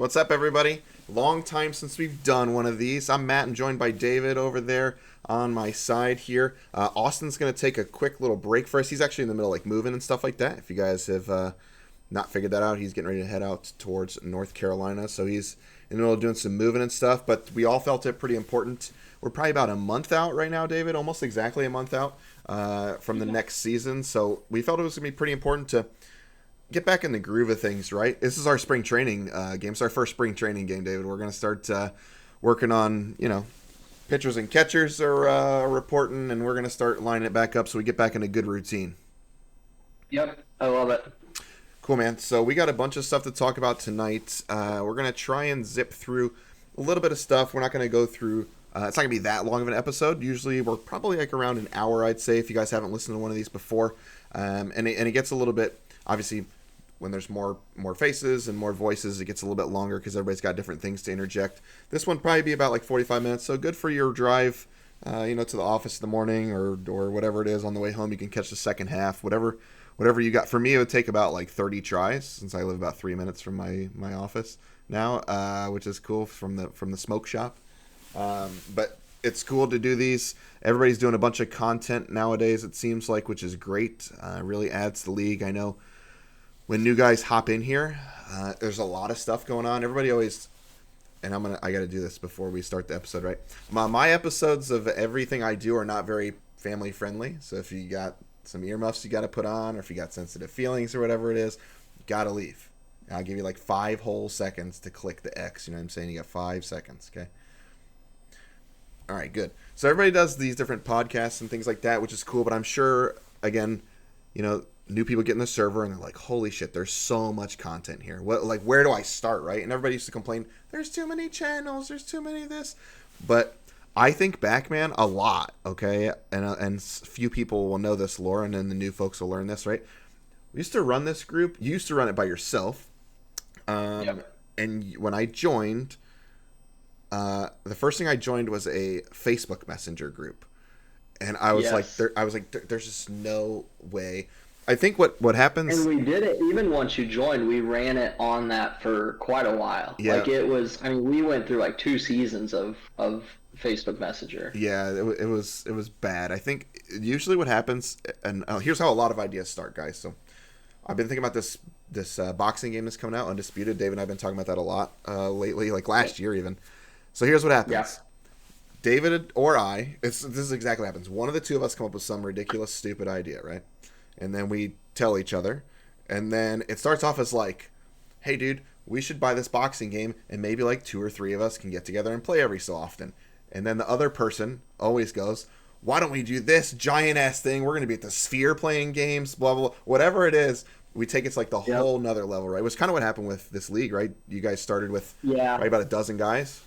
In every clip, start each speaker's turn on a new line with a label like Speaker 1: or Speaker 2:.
Speaker 1: What's up, everybody? Long time since we've done one of these. I'm Matt and joined by David over there on my side here. Austin's going to take a quick little break for us. He's actually in the middle, like moving and stuff like that. If you guys have not figured that out, he's getting ready to head out towards North Carolina. So he's in the middle of doing some moving and stuff. But we all felt it pretty important. We're probably about a month out right now, David, almost exactly a month out from the next season. So we felt it was going to be pretty important to get back in the groove of things, right? This is our spring training game. It's our first spring training game, David. We're going to start working on, pitchers and catchers are reporting, and we're going to start lining it back up so we get back in a good routine.
Speaker 2: Yep, I love it.
Speaker 1: Cool, man. So we got a bunch of stuff to talk about tonight. We're going to try and zip through a little bit of stuff. We're not going to go through it's not going to be that long of an episode. Usually we're probably like around an hour, I'd say, if you guys haven't listened to one of these before. And it gets a little bit, obviously, when there's more faces and more voices, it gets a little bit longer because everybody's got different things to interject. This one probably be about like 45 minutes, so good for your drive, to the office in the morning or whatever it is on the way home. You can catch the second half, whatever you got. For me, it would take about like 30 tries since I live about 3 minutes from my office now, which is cool from the smoke shop. But it's cool to do these. Everybody's doing a bunch of content nowadays, it seems like, which is great. Really adds to the league. I know when new guys hop in here, there's a lot of stuff going on. Everybody always, and I got to do this before we start the episode, right? My episodes of everything I do are not very family friendly. So if you got some earmuffs you got to put on, or if you got sensitive feelings or whatever it is, you got to leave. I'll give you like 5 whole seconds to click the X. You know what I'm saying? You got 5 seconds, okay? All right, good. So everybody does these different podcasts and things like that, which is cool. But I'm sure, again, new people get in the server and they're like, holy shit, there's so much content here. Where do I start, right? And everybody used to complain, there's too many channels, there's too many of this. But I think back, man, a lot, okay? And few people will know this lore, and then the new folks will learn this, right? We used to run this group. You used to run it by yourself.
Speaker 2: Yep.
Speaker 1: And when I joined, the first thing I joined was a Facebook Messenger group. And I was
Speaker 2: Yes.
Speaker 1: there's just no way. I think what happens.
Speaker 2: And we did it even once you joined. We ran it on that for quite a while.
Speaker 1: Yeah.
Speaker 2: Like it was. I mean, we went through like 2 seasons of Facebook Messenger.
Speaker 1: Yeah, it was bad. I think usually what happens, and here's how a lot of ideas start, guys. So I've been thinking about this boxing game that's coming out, Undisputed. Dave and I've been talking about that a lot lately, like last year even. So here's what happens.
Speaker 2: Yeah.
Speaker 1: David or I, this is exactly what happens. One of the two of us come up with some ridiculous, stupid idea, right? And then we tell each other. And then it starts off as like, hey, dude, we should buy this boxing game, and maybe like 2 or 3 of us can get together and play every so often. And then the other person always goes, why don't we do this giant-ass thing? We're going to be at the Sphere playing games, blah, blah, blah. Whatever it is, we take it to like the
Speaker 2: Yep.
Speaker 1: whole nother level, right? It was kind of what happened with this league, right? You guys started with
Speaker 2: Yeah.
Speaker 1: right about a dozen guys.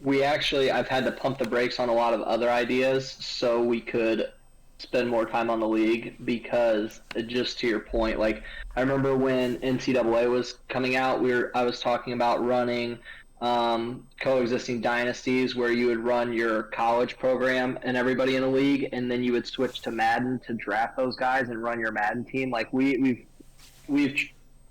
Speaker 2: I've had to pump the brakes on a lot of other ideas so we could spend more time on the league because, just to your point, like I remember when NCAA was coming out, I was talking about running coexisting dynasties where you would run your college program and everybody in the league, and then you would switch to Madden to draft those guys and run your Madden team. Like we've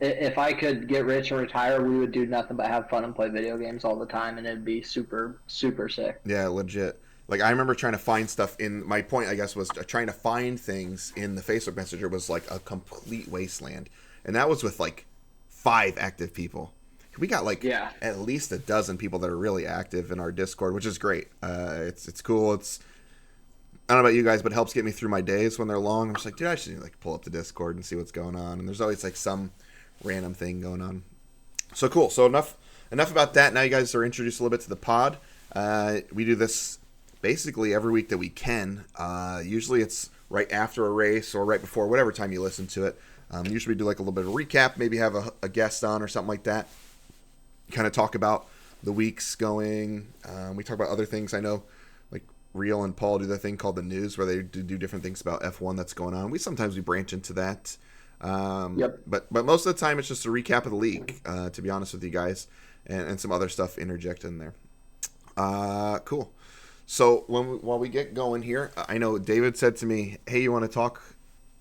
Speaker 2: if I could get rich and retire, we would do nothing but have fun and play video games all the time, and it'd be super, super sick.
Speaker 1: Yeah, legit. Like I remember trying to find stuff in my point, I guess, was trying to find things in the Facebook Messenger was like a complete wasteland, and that was with like 5 active people. We got like at least a dozen people that are really active in our Discord, which is great. It's cool. I don't know about you guys, but it helps get me through my days when they're long. I'm just like, dude, I should like pull up the Discord and see what's going on. And there's always like some random thing going on. So cool. So enough about that. Now you guys are introduced a little bit to the pod. We do this basically every week that we can. Usually it's right after a race or right before, whatever time you listen to it. Usually we do like a little bit of recap, maybe have a guest on or something like that. Kind of talk about the weeks going. We talk about other things. I know like Real and Paul do the thing called the news where they do different things about F1 that's going on. Sometimes we branch into that.
Speaker 2: Yep.
Speaker 1: But most of the time it's just a recap of the league, to be honest with you guys, and some other stuff interjected in there. Cool. So while we get going here, I know David said to me, hey, you want to talk?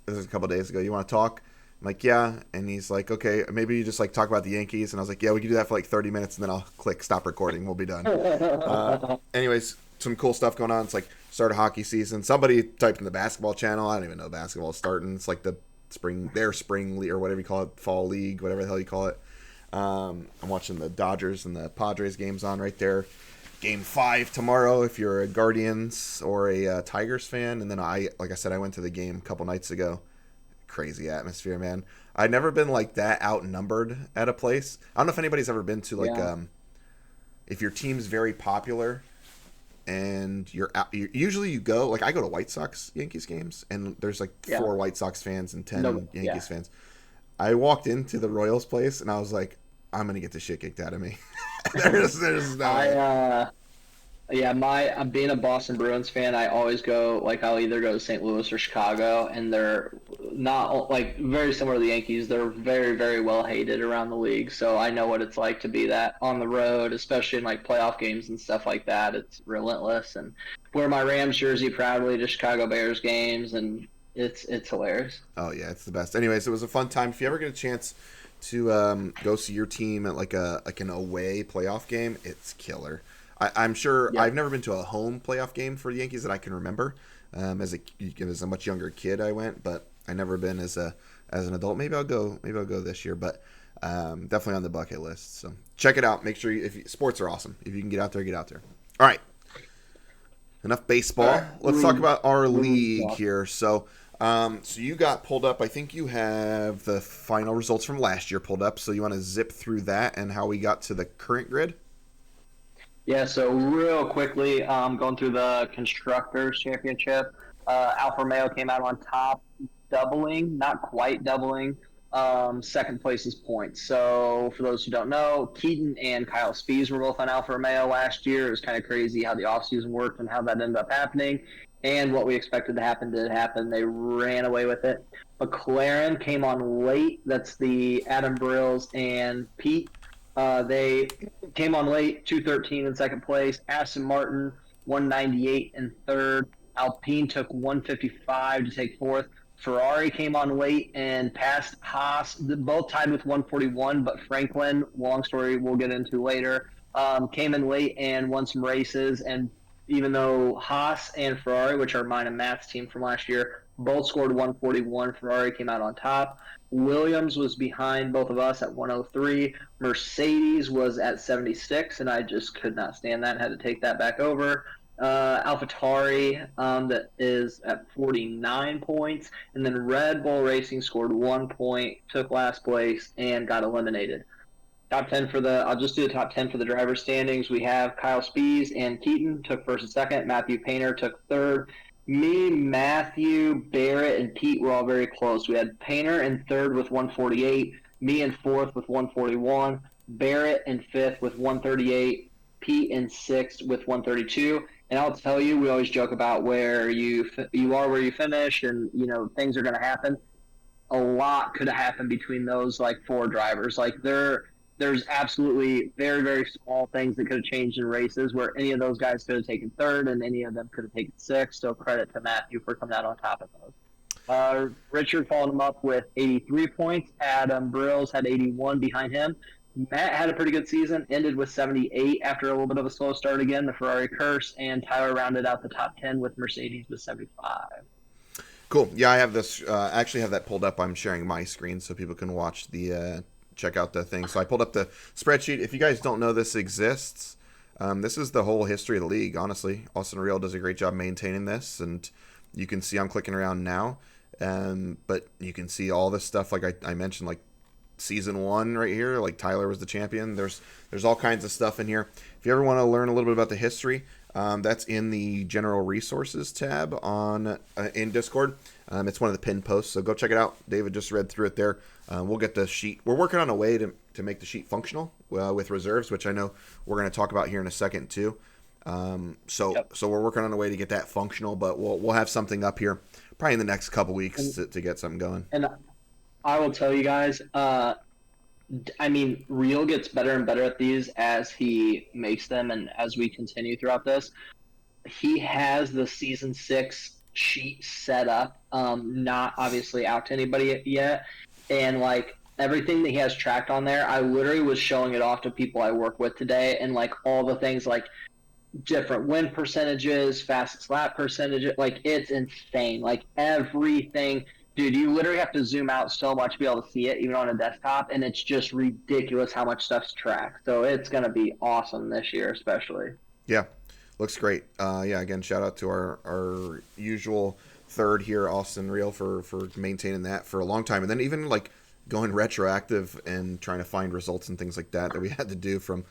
Speaker 1: This is a couple days ago. You want to talk I'm like, yeah. And he's like, okay, maybe you just like talk about the Yankees. And I was like, yeah, we can do that for like 30 minutes and then I'll click stop recording. We'll be done. Anyways, some cool stuff going on. It's like start of hockey season. Somebody typed in the basketball channel. I don't even know basketball is starting. It's like their spring league or whatever you call it, fall league, whatever the hell you call it. I'm watching the Dodgers and the Padres games on right there. Game 5 tomorrow if you're a Guardians or a Tigers fan. And then like I said, I went to the game a couple nights ago. Crazy atmosphere, man. I'd never been like that outnumbered at a place. I don't know if anybody's ever been to like
Speaker 2: Yeah.
Speaker 1: if your team's very popular and you're out, usually you go like I go to White Sox Yankees games and there's like
Speaker 2: Yeah.
Speaker 1: 4 White Sox fans and 10
Speaker 2: No,
Speaker 1: Yankees
Speaker 2: yeah.
Speaker 1: fans. I walked into the Royals place and I was like, I'm gonna get the shit kicked out of me. there's no
Speaker 2: I
Speaker 1: way.
Speaker 2: Yeah, I'm being a Boston Bruins fan. I always go like I'll either go to St. Louis or Chicago, and they're not like very similar to the Yankees. They're very very well hated around the league, so I know what it's like to be that on the road, especially in like playoff games and stuff like that. It's relentless, and wear my Rams jersey proudly to Chicago Bears games, and it's hilarious.
Speaker 1: Oh yeah, it's the best. Anyways, it was a fun time. If you ever get a chance to go see your team at like an away playoff game, it's killer. I'm sure
Speaker 2: Yep.
Speaker 1: I've never been to a home playoff game for the Yankees that I can remember. As a much younger kid, I went, but I never been as an adult. Maybe I'll go. Maybe I'll go this year, but definitely on the bucket list. So check it out. Make sure sports are awesome. If you can get out there, get out there. All right, enough baseball.
Speaker 2: All right,
Speaker 1: Let's talk about our league
Speaker 2: talk.
Speaker 1: here. So you got pulled up. I think you have the final results from last year pulled up. So you want to zip through that and how we got to the current grid?
Speaker 2: Yeah, so real quickly, going through the Constructors Championship, Alfa Romeo came out on top, doubling, not quite doubling, second place's points. So for those who don't know, Keaton and Kyle Spies were both on Alfa Romeo last year. It was kind of crazy how the offseason worked and how that ended up happening. And what we expected to happen did happen. They ran away with it. McLaren came on late. That's the Adam Brills and Pete. They came on late, 213 in second place. Aston Martin, 198 in third. Alpine took 155 to take fourth. Ferrari came on late and passed Haas, both tied with 141, but Franklin, long story we'll get into later, came in late and won some races. And even though Haas and Ferrari, which are mine and Matt's team from last year, both scored 141, Ferrari came out on top. Williams was behind both of us at 103. Mercedes was at 76, and I just could not stand that and had to take that back over. AlphaTauri that is at 49 points, and then Red Bull Racing scored 1 point, took last place, and got eliminated. Top 10 for I'll just do the top 10 for the driver standings. We have Kyle Spies and Keaton took first and second. Matthew Painter took third. Me, Matthew, Barrett, and Pete were all very close. We had Painter in third with 148, me in fourth with 141, Barrett in fifth with 138, Pete in sixth with 132. And I'll tell you, we always joke about where you are, where you finish, and things are going to happen. A lot could have happened between those like 4 drivers. Like there's absolutely very, very small things that could have changed in races where any of those guys could have taken third and any of them could have taken sixth. So credit to Matthew for coming out on top of those. Richard followed him up with 83 points. Adam Brills had 81 behind him. Matt had a pretty good season, ended with 78 after a little bit of a slow start again, the Ferrari curse, and Tyler rounded out the top 10 with Mercedes with 75.
Speaker 1: Cool. Yeah, I have this. I actually have that pulled up. I'm sharing my screen so people can watch check out the thing. So I pulled up the spreadsheet. If you guys don't know this exists, this is the whole history of the league. Honestly, Austin Real does a great job maintaining this, and you can see I'm clicking around now, but you can see all this stuff like I mentioned, like season 1 right here. Like Tyler was the champion. There's all kinds of stuff in here. If you ever want to learn a little bit about the history, that's in the general resources tab on in Discord. It's one of the pinned posts, so go check it out. David just read through it there. We'll get the sheet. We're working on a way to make the sheet functional with reserves, which I know we're going to talk about here in a second too. So we're working on a way to get that functional, but we'll have something up here probably in the next couple weeks to get something going.
Speaker 2: And I will tell you guys, Real gets better and better at these as he makes them and as we continue throughout this. He has the season 6 sheet set up, not obviously out to anybody yet. and like everything that he has tracked on there, I literally was showing it off to people I work with today, and like all the things like different win percentages, fastest lap percentages. Like it's insane. Like everything, dude. You literally have to zoom out so much to be able to see it, even on a desktop, and it's just ridiculous how much stuff's tracked. So it's gonna be awesome this year, especially.
Speaker 1: Yeah, looks great. Yeah, again, shout out to our usual third here, Austin Real, for maintaining that for a long time, and then even like going retroactive and trying to find results and things like that we had to do from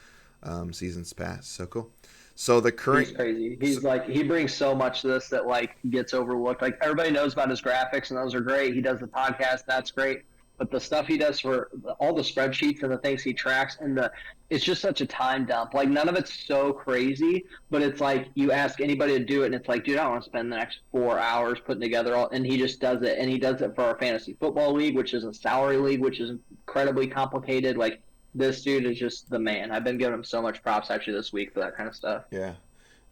Speaker 1: seasons past. So cool. So the current
Speaker 2: He's crazy. He's like he brings so much to this that like gets overlooked. Like everybody knows about his graphics and those are great. He does the podcast, that's great. But the stuff he does for all the spreadsheets and the things he tracks and the it's just such a time dump. Like none of it's so crazy, but it's like you ask anybody to do it and it's like, dude, I don't want to spend the next 4 hours putting together all and he just does it and he does it for our fantasy football league, which is a salary league, which is incredibly complicated. Like this dude is just the man. I've been giving him so much props actually this week for that kind of stuff.
Speaker 1: Yeah.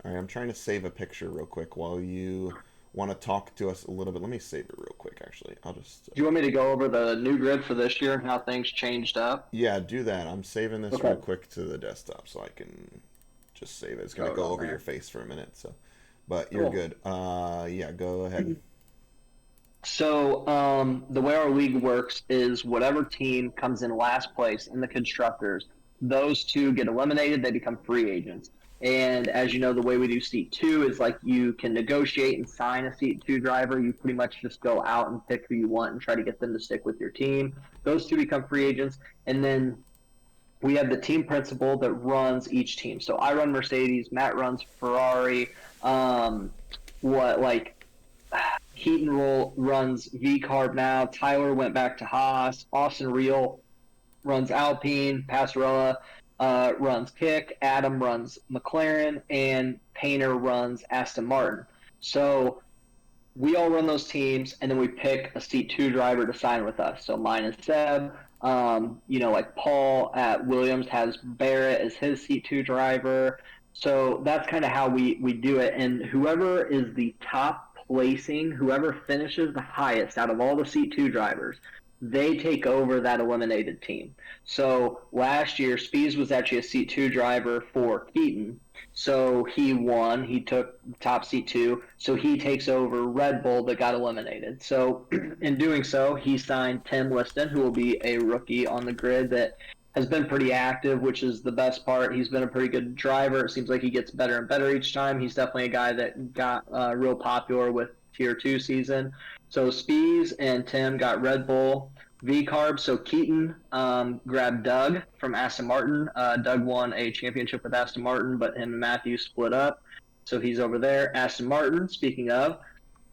Speaker 1: All right, I'm trying to save a picture real quick while you want to talk to us a little bit. Let me save it real quick, actually. I'll just.
Speaker 2: Do you want me to go over the new grid for this year and how things changed up?
Speaker 1: Yeah, do that. I'm saving this
Speaker 2: Okay.
Speaker 1: real quick to the desktop so I can just save it. It's going to go over
Speaker 2: man.
Speaker 1: your face for a minute, so. But you're
Speaker 2: Cool.
Speaker 1: good. Yeah, go ahead.
Speaker 2: So the way our league works is whatever team comes in last place in the constructors, those two get eliminated. They become free agents. And as you know, the way we do seat two is like you can negotiate and sign a seat two driver. You pretty much just go out and pick who you want and try to get them to stick with your team. Those two become free agents. And then we have the team principal that runs each team. So I run Mercedes, Matt runs Ferrari. What like Keaton runs V Carb now. Tyler went back to Haas. Austin Real runs Alpine. Passarella runs Kick. Adam runs McLaren, and Painter runs Aston Martin. So we all run those teams, and then we pick a seat two driver to sign with us. So mine is Seb. Like Paul at Williams has Barrett as his seat two driver. So that's kind of how we do it. And whoever is the top placing, whoever finishes the highest out of all the seat two drivers, they take over that eliminated team. So last year, Spees was actually a seat two driver for Keaton. So he won. He took top seat two. So he takes over Red Bull that got eliminated. So in doing so, he signed Tim Liston, who will be a rookie on the grid that has been pretty active, which is the best part. He's been a pretty good driver. It seems like he gets better and better each time. He's definitely a guy that got real popular with Tier 2 season. So Spees and Tim got Red Bull. V-Carb, so Keaton grabbed Doug from Aston Martin. Doug won a championship with Aston Martin, but him and Matthew split up. So he's over there. Aston Martin, speaking of,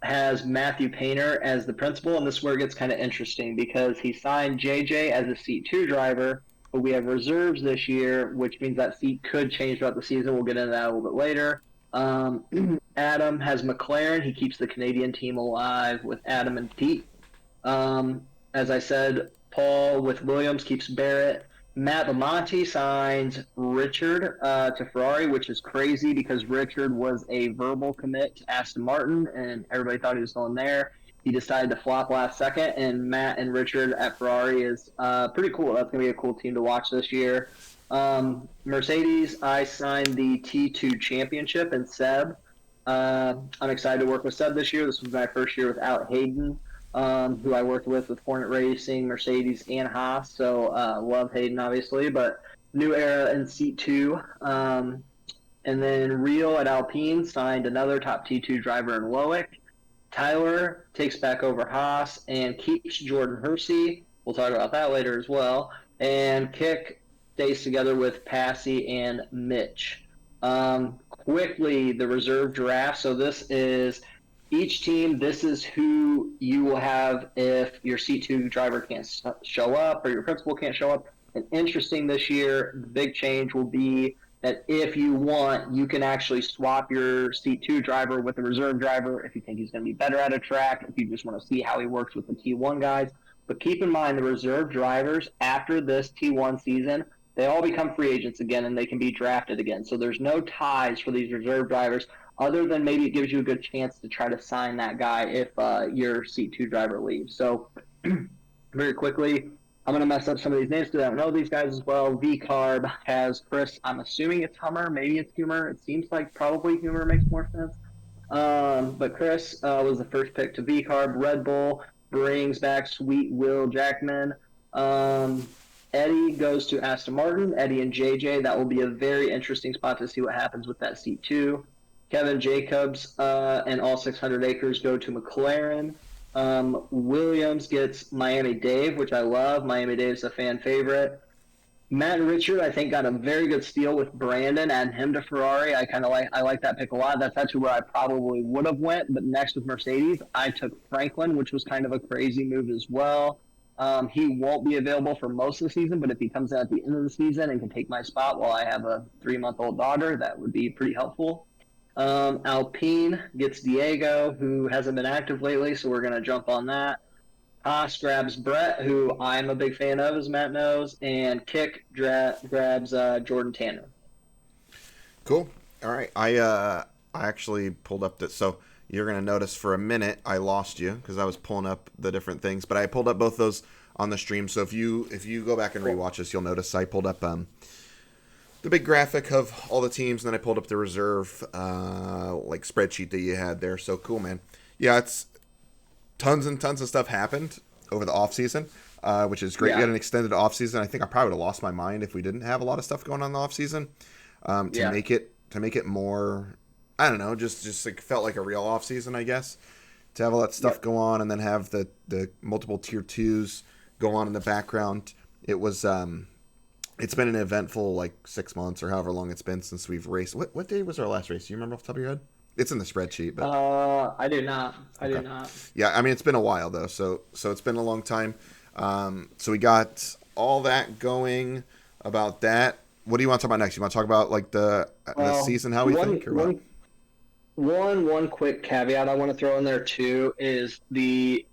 Speaker 2: has Matthew Painter as the principal, and this is where it gets kind of interesting because he signed JJ as a seat two driver, but we have reserves this year, which means that seat could change throughout the season. We'll get into that a little bit later. Adam has McLaren. He keeps the Canadian team alive with Adam and Pete. As I said, Paul with Williams keeps Barrett. Matt Lamonti signs Richard to Ferrari, which is crazy because Richard was a verbal commit to Aston Martin, and everybody thought he was going there. He decided to flop last second, and Matt and Richard at Ferrari is pretty cool. That's going to be a cool team to watch this year. Mercedes, I signed the T2 Championship, and Seb. I'm excited to work with Seb this year. This was my first year without Hayden. Who I worked with Hornet Racing, Mercedes, and Haas. So love Hayden, obviously, but new era in seat two. And then Real at Alpine signed another top T2 driver in Loic. Tyler takes back over Haas and keeps Jordan Hersey. We'll talk about that later as well. And Kick stays together with Passy and Mitch. Quickly, the reserve draft. So this is each team, this is who you will have if your C2 driver can't show up or your principal can't show up. And interesting this year, the big change will be that if you want, you can actually swap your C2 driver with the reserve driver if you think he's going to be better at a track, if you just want to see how he works with the T1 guys. But keep in mind, the reserve drivers, after this T1 season, they all become free agents again and they can be drafted again. So there's no ties for these reserve drivers, other than maybe it gives you a good chance to try to sign that guy if your C2 driver leaves. So very quickly. I'm going to mess up some of these names because I don't know these guys as well. V Carb has Chris. I'm assuming it's Hummer. Maybe it's Humor. It seems like probably Humor makes more sense. But Chris was the first pick to V Carb. Red Bull brings back Sweet Will Jackman. Eddie goes to Aston Martin. Eddie and JJ. That will be a very interesting spot to see what happens with that seat too. Kevin Jacobs and all 600 acres go to McLaren. Williams gets Miami Dave, which I love. Miami Dave's a fan favorite. Matt and Richard, I think, got a very good steal with Brandon and him to Ferrari. I like that pick a lot. That's actually where I probably would have went. But next with Mercedes, I took Franklin, which was kind of a crazy move as well. He won't be available for most of the season, but if he comes in at the end of the season and can take my spot while I have a 3-month-old daughter, that would be pretty helpful. Alpine gets Diego, who hasn't been active lately, so we're going to jump on that. Haas grabs Brett, who I'm a big fan of, as Matt knows, and Kick grabs Jordan Tanner.
Speaker 1: Cool. All right. I actually pulled up that. So you're going to notice for a minute I lost you because I was pulling up the different things, but I pulled up both those on the stream. So if you go back and rewatch this, you'll notice I pulled up the big graphic of all the teams, and then I pulled up the reserve like spreadsheet that you had there. So cool, man. Yeah, it's tons and tons of stuff happened over the offseason, which is great.
Speaker 2: Yeah.
Speaker 1: We had an extended offseason. I think I probably would have lost my mind if we didn't have a lot of stuff going on in the offseason. To make it more, I don't know, just like felt like a real offseason, I guess. To have all that stuff go on and then have the multiple tier 2s go on in the background. It was it's been an eventful like 6 months or however long it's been since we've raced. What day was our last race? Do you remember off the top of your head? It's in the spreadsheet, but
Speaker 2: I do not. I do not.
Speaker 1: Yeah, I mean it's been a while though, so it's been a long time. So we got all that going about that. What do you want to talk about next? You want to talk about like the season, how we think, or what?
Speaker 2: One quick caveat I want to throw in there too is the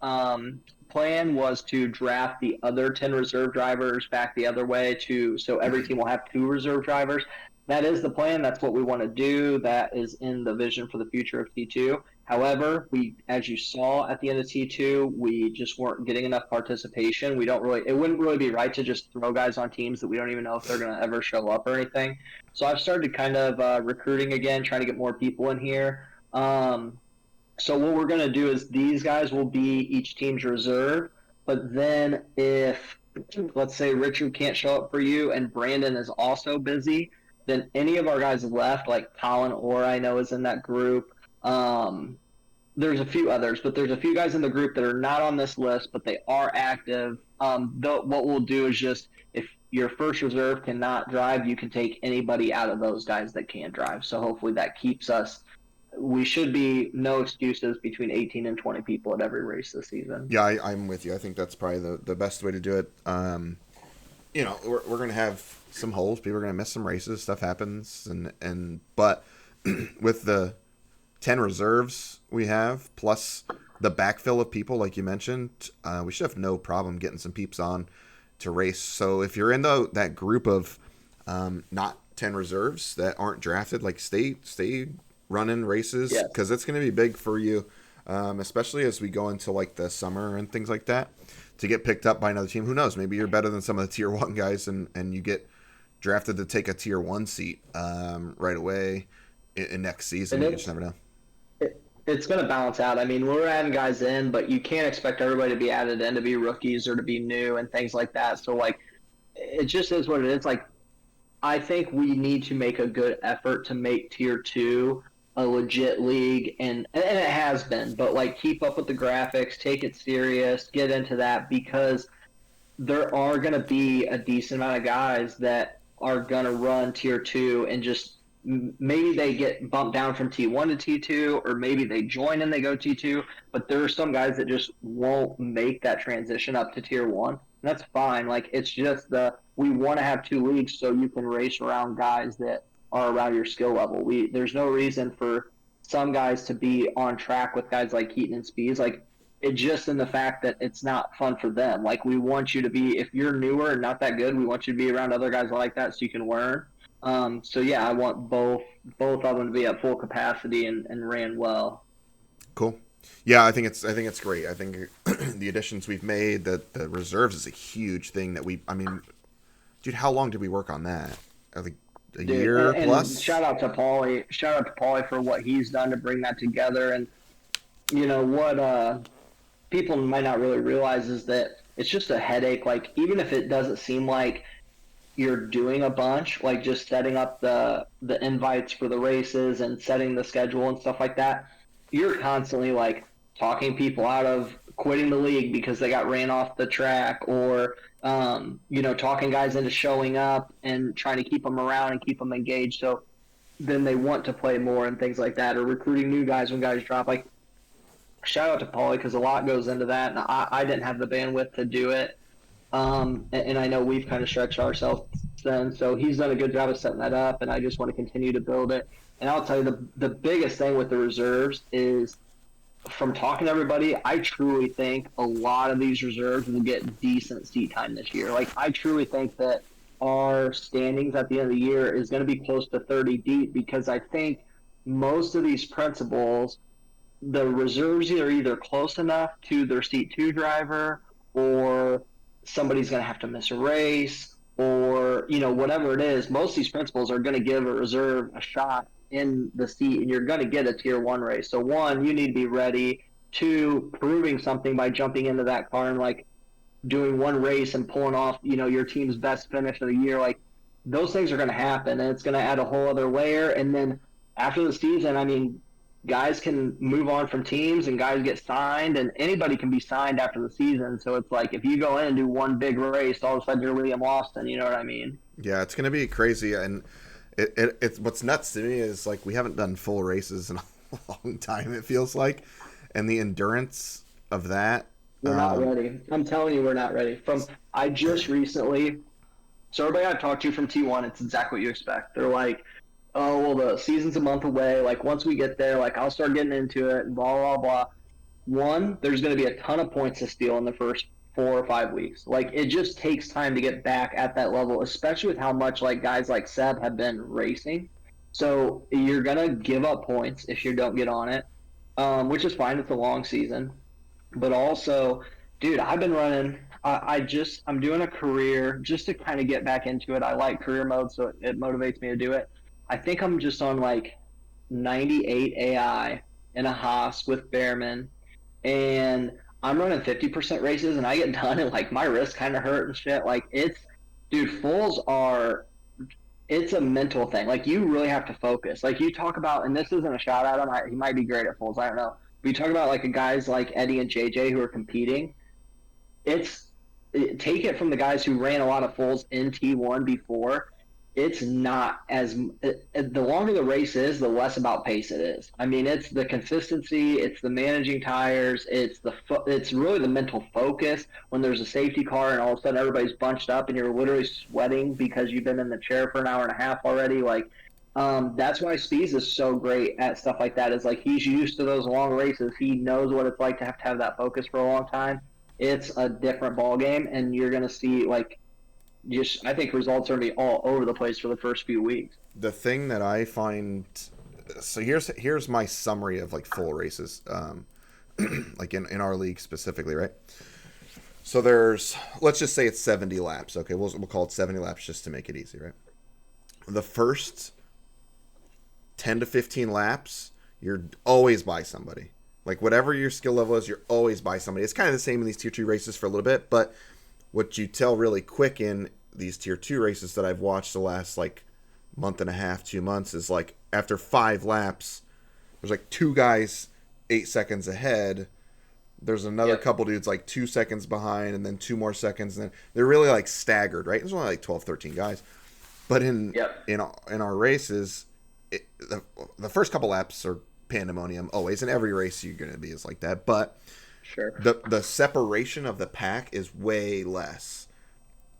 Speaker 2: plan was to draft the other 10 reserve drivers back the other way so every team will have 2 reserve drivers. That is the plan. That's what we want to do. That is in the vision for the future of T2. However, as you saw at the end of T2, we just weren't getting enough participation. It wouldn't really be right to just throw guys on teams that we don't even know if they're going to ever show up or anything. So I've started kind of recruiting again, trying to get more people in here. So what we're going to do is these guys will be each team's reserve. But then if, let's say, Richard can't show up for you and Brandon is also busy, then any of our guys left, like Colin Orr, I know is in that group. There's a few others, but there's a few guys in the group that are not on this list, but they are active. What we'll do is just, if your first reserve cannot drive, you can take anybody out of those guys that can drive. So hopefully that keeps us. We should be no excuses between 18 and 20 people at every race this season.
Speaker 1: Yeah, I'm with you. I think that's probably the best way to do it. We're going to have some holes. People are going to miss some races. Stuff happens, but with the 10 reserves we have, plus the backfill of people, like you mentioned, we should have no problem getting some peeps on to race. So if you're in that group of not 10 reserves that aren't drafted, like stay running races, because it's going to be big for you, especially as we go into like the summer and things like that, to get picked up by another team. Who knows? Maybe you're better than some of the tier 1 guys and you get drafted to take a tier 1 seat right away in next season. You just never know.
Speaker 2: It's going to balance out. I mean, we're adding guys in, but you can't expect everybody to be added in to be rookies or to be new and things like that. So, like, it just is what it is. Like, I think we need to make a good effort to make Tier 2 a legit league, and it has been. But, like, keep up with the graphics, take it serious, get into that, because there are going to be a decent amount of guys that are going to run Tier 2 and just maybe they get bumped down from T1 to T2, or maybe they join and they go T2, but there are some guys that just won't make that transition up to Tier 1. And that's fine. Like, it's just we want to have 2 leagues so you can race around guys that are around your skill level. There's no reason for some guys to be on track with guys like Keaton and Speeds. Like, it's just in the fact that it's not fun for them. Like, we want you to be, if you're newer and not that good, we want you to be around other guys like that so you can learn. So I want both of them to be at full capacity and ran well.
Speaker 1: Cool. Yeah, I think it's great. I think the additions we've made, the reserves is a huge thing that I mean, dude, how long did we work on that? I think a
Speaker 2: Dude,
Speaker 1: year
Speaker 2: and
Speaker 1: plus.
Speaker 2: shout out to Paulie. Shout out to Paulie for what he's done to bring that together. And you know what people might not really realize is that it's just a headache. Like even if it doesn't seem like you're doing a bunch, like just setting up the invites for the races and setting the schedule and stuff like that, you're constantly like talking people out of quitting the league because they got ran off the track, or you know, talking guys into showing up and trying to keep them around and keep them engaged. So then they want to play more and things like that, or recruiting new guys when guys drop. Like shout out to Paulie because a lot goes into that, and I didn't have the bandwidth to do it. And I know we've kind of stretched ourselves then. So he's done a good job of setting that up, and I just want to continue to build it. And I'll tell you, the biggest thing with the reserves is from talking to everybody, I truly think a lot of these reserves will get decent seat time this year. Like, I truly think that our standings at the end of the year is going to be close to 30 deep because I think most of these principals, the reserves are either close enough to their seat two driver, or somebody's going to have to miss a race, or you know, whatever it is. Most of these principals are going to give a reserve a shot in the seat, and you're going to get a tier one race. So one, you need to be ready. Two, proving something by jumping into that car and like doing one race and pulling off, you know, your team's best finish of the year. Like those things are going to happen, and it's going to add a whole other layer. And then after the season, I mean, guys can move on from teams and guys get signed, and anybody can be signed after the season. So it's like if you go in and do one big race, all of a sudden you're Liam Lawson. You know what I mean?
Speaker 1: Yeah, it's gonna be crazy, and it's what's nuts to me is like we haven't done full races in a long time. It feels like, and the endurance of that.
Speaker 2: We're not ready. I'm telling you, we're not ready. From I just recently, so everybody I've talked to from T1, it's exactly what you expect. They're like, oh, well, the season's a month away. Like, once we get there, like, I'll start getting into it and blah, blah, blah. One, there's going to be a ton of points to steal in the first 4 or 5 weeks. Like, it just takes time to get back at that level, especially with how much, like, guys like Seb have been racing. So you're going to give up points if you don't get on it, which is fine. It's a long season. But also, dude, I've been running. I'm doing a career just to kind of get back into it. I like career mode, so it motivates me to do it. I think I'm just on like 98 AI in a Haas with Behrman, and I'm running 50% races, and I get done, and like my wrist kind of hurt and shit. Like dude, fulls are, it's a mental thing. Like you really have to focus. Like you talk about, and this isn't a shot at him. He might be great at fulls. I don't know. But you talk about like guys like Eddie and JJ who are competing. Take it from the guys who ran a lot of fulls in T1 before. It's not as the longer the race is, the less about pace it is. I mean, it's the consistency, it's the managing tires, it's really the mental focus when there's a safety car and all of a sudden everybody's bunched up and you're literally sweating because you've been in the chair for an hour and a half already. Like, that's why Spees is so great at stuff like that. Is like he's used to those long races. He knows what it's like to have that focus for a long time. It's a different ball game, and you're gonna see like just I think results are gonna be all over the place for the first few weeks.
Speaker 1: The thing that I find, so here's my summary of like full races, like in our league specifically, right? So let's just say it's 70 laps. Okay, we'll call it 70 laps just to make it easy, right? The first 10 to 15 laps, you're always by somebody. Like whatever your skill level is, you're always by somebody. It's kind of the same in these tier 2 races for a little bit, but what you tell really quick in these tier 2 races that I've watched the last like month and a half, 2 months is like after 5 laps, there's like 2 guys 8 seconds ahead. There's another couple dudes like 2 seconds behind, and then 2 more seconds, and then they're really like staggered, right? There's only like 12, 13 guys. But in our races, the first couple laps are pandemonium always, in every race you're going to be is like that, but
Speaker 2: Sure.
Speaker 1: the separation of the pack is way less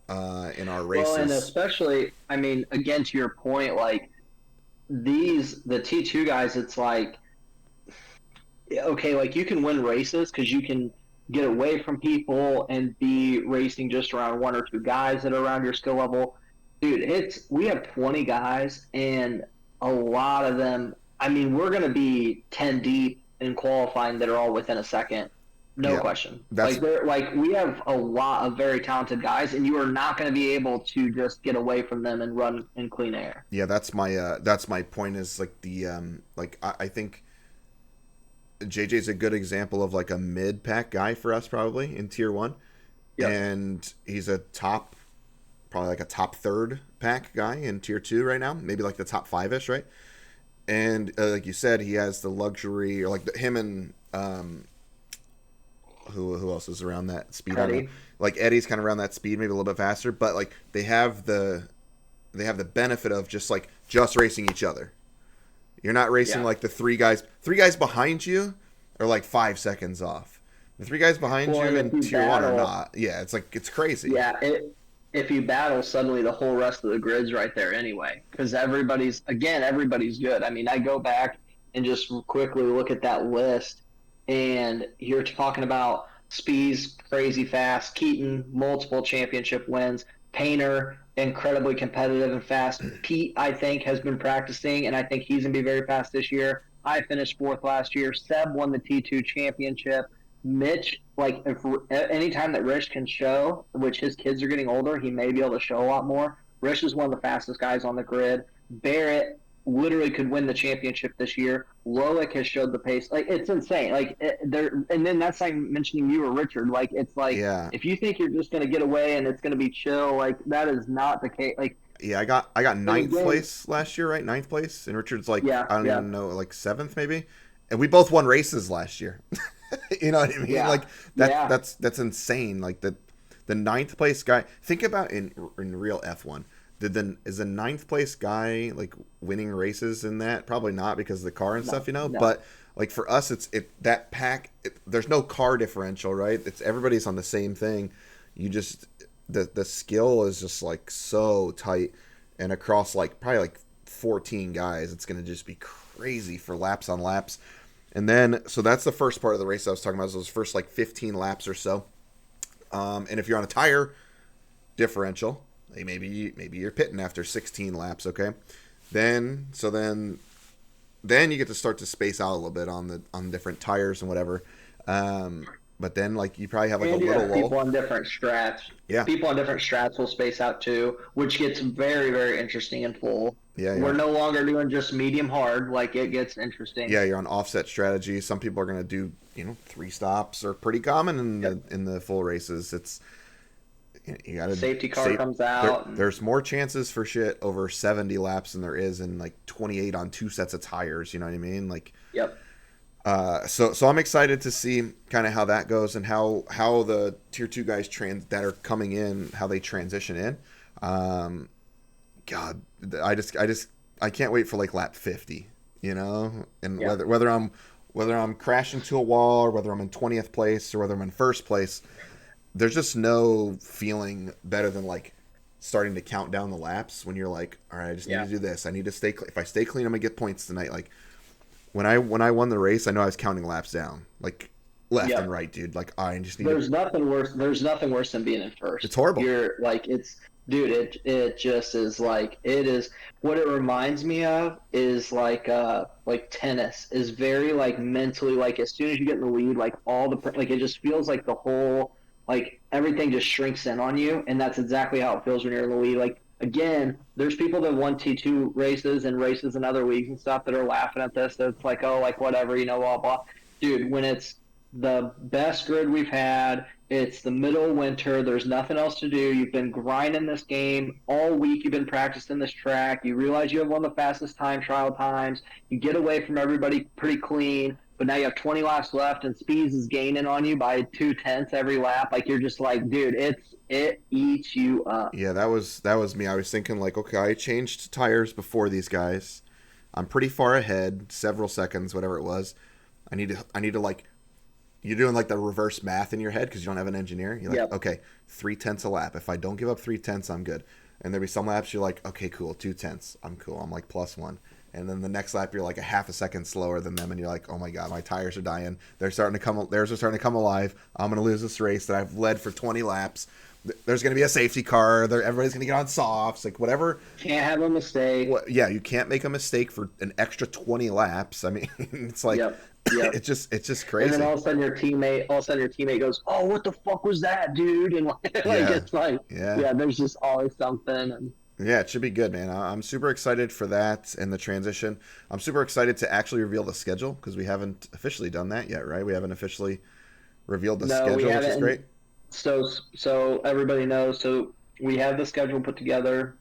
Speaker 1: in our races.
Speaker 2: Well, and especially, I mean, again, to your point, like the T2 guys, it's like, okay, like you can win races because you can get away from people and be racing just around 1 or 2 guys that are around your skill level. Dude, we have 20 guys, and a lot of them, I mean, we're going to be 10 deep in qualifying that are all within a second. No
Speaker 1: Yeah,
Speaker 2: question.
Speaker 1: that's
Speaker 2: We have a lot of very talented guys, and you are not going to be able to just get away from them and run in clean air.
Speaker 1: yeah, that's my point. Is like I think JJ's a good example of like a mid pack guy for us probably in tier one,
Speaker 2: Yep.
Speaker 1: and he's a top probably like a top third pack guy in tier two right now, maybe like the top five ish, right? And like you said, he has the luxury, or like him and who else is around that speed? I don't know.
Speaker 2: Eddie.
Speaker 1: Like Eddie's kind of around that speed, maybe a little bit faster, but like they have the benefit of just racing each other. You're not racing
Speaker 2: Yeah.
Speaker 1: like the three guys behind you are like 5 seconds off. The three guys behind
Speaker 2: Well,
Speaker 1: you
Speaker 2: and
Speaker 1: in
Speaker 2: if you
Speaker 1: tier one are
Speaker 2: battle,
Speaker 1: not. Yeah, it's like it's crazy.
Speaker 2: yeah, if you battle, suddenly the whole rest of the grid's right there anyway. Because everybody's good. I mean, I go back and just quickly look at that list, and you're talking about Spees, crazy fast, Keaton, multiple championship wins, Painter, incredibly competitive and fast. Pete, I think, has been practicing, and I think he's going to be very fast this year. I finished fourth last year. Seb won the T2 championship. Mitch, like if anytime that Rich can show, which his kids are getting older, he may be able to show a lot more. Rich is one of the fastest guys on the grid. Barrett literally could win the championship this year. Loic has showed the pace. Like it's insane. There, and then that's like mentioning you or Richard. Like it's like
Speaker 1: Yeah,
Speaker 2: if you think you're just gonna get away and it's gonna be chill, like that is not the case. Like
Speaker 1: yeah. I got
Speaker 2: in a
Speaker 1: ninth
Speaker 2: game,
Speaker 1: place last year, right? Ninth place, and Richard's like
Speaker 2: yeah,
Speaker 1: I don't
Speaker 2: yeah,
Speaker 1: even know, like seventh maybe. And we both won races last year. You know what I mean?
Speaker 2: yeah,
Speaker 1: Like
Speaker 2: yeah,
Speaker 1: that's insane. Like the ninth place guy. Think about in real F1. Is the ninth place guy like winning races in that? Probably not because of the car and
Speaker 2: no,
Speaker 1: stuff, you know.
Speaker 2: no,
Speaker 1: But like for us, it's that pack. There's no car differential, right? It's everybody's on the same thing. You just the skill is just like so tight, and across like probably like 14 guys, it's gonna just be crazy for laps on laps. And then, so that's the first part of the race I was talking about, is those first like 15 laps or so. And if you're on a tire differential, like maybe you're pitting after 16 laps, okay? Then you get to start to space out a little bit on different tires and whatever. But then like you probably have like a
Speaker 2: and you
Speaker 1: little
Speaker 2: have people
Speaker 1: lull.
Speaker 2: on different strats.
Speaker 1: Yeah,
Speaker 2: People on different strats will space out too, which gets very, very interesting and full.
Speaker 1: yeah,
Speaker 2: We're no longer doing just medium hard, like it gets interesting.
Speaker 1: yeah. You're on offset strategy. Some people are gonna do three stops are pretty common in
Speaker 2: Yep.
Speaker 1: the full races. It's you gotta
Speaker 2: Safety car comes out. And,
Speaker 1: there's more chances for shit over 70 laps than there is in like 28 on two sets of tires. You know what I mean? Like,
Speaker 2: yep.
Speaker 1: so I'm excited to see kind of how that goes and how the tier two guys that are coming in, how they transition in. God, I can't wait for like lap 50, and
Speaker 2: Yeah.
Speaker 1: whether I'm crashing to a wall or whether I'm in 20th place or whether I'm in first place. There's just no feeling better than like starting to count down the laps when you're like, all right, I just need
Speaker 2: Yeah.
Speaker 1: to do this. I need to stay. If I stay clean, I'm gonna get points tonight. Like when I won the race, I know I was counting laps down, like left and
Speaker 2: Yep.
Speaker 1: right, dude. Like I just need
Speaker 2: There's
Speaker 1: to.
Speaker 2: nothing worse. There's nothing worse than being in
Speaker 1: It's
Speaker 2: first.
Speaker 1: horrible.
Speaker 2: You're like it's, dude. It just is like it is. What it reminds me of is like tennis is very like mentally like as soon as you get in the lead, like all the like it just feels like the whole like everything just shrinks in on you, and that's exactly how it feels when you're in the lead. Like again, there's people that won T2 races and races in other leagues and stuff that are laughing at this. That it's like, oh, like whatever, blah blah. Dude, when it's the best grid we've had. It's the middle of winter. There's nothing else to do. You've been grinding this game all week. You've been practicing this track. You realize you have one of the fastest time trial times. You get away from everybody pretty clean, but now you have 20 laps left, and Speeds is gaining on you by 2/10 every lap. Like you're just like, dude, it eats you up.
Speaker 1: Yeah, that was me. I was thinking like, okay, I changed tires before these guys. I'm pretty far ahead, several seconds, whatever it was. I need to like you're doing like the reverse math in your head because you don't have an engineer. You're like,
Speaker 2: Yep.
Speaker 1: okay, 3/10 a lap. If I don't give up 3/10, I'm good. And there'll be some laps you're like, okay, cool, 2/10, I'm cool. I'm like +1. And then the next lap you're like a half a second slower than them, and you're like, oh my god, my tires are dying. Theirs are starting to come alive. I'm gonna lose this race that I've led for 20 laps. there's going to be a safety car. Everybody's going to get on softs, like whatever.
Speaker 2: Can't have a mistake.
Speaker 1: Yeah, you can't make a mistake for an extra 20 laps. I mean, it's like
Speaker 2: Yep. Yep.
Speaker 1: it's just crazy.
Speaker 2: And then all of a sudden your teammate goes, "Oh, what the fuck was that, dude?" And it's like, yeah, there's just always something. And
Speaker 1: yeah, it should be good, man. I'm super excited for that and the transition. I'm super excited to actually reveal the schedule because we haven't officially done that yet, right? We haven't officially revealed the schedule, which is great.
Speaker 2: So everybody knows. So we have the schedule put together.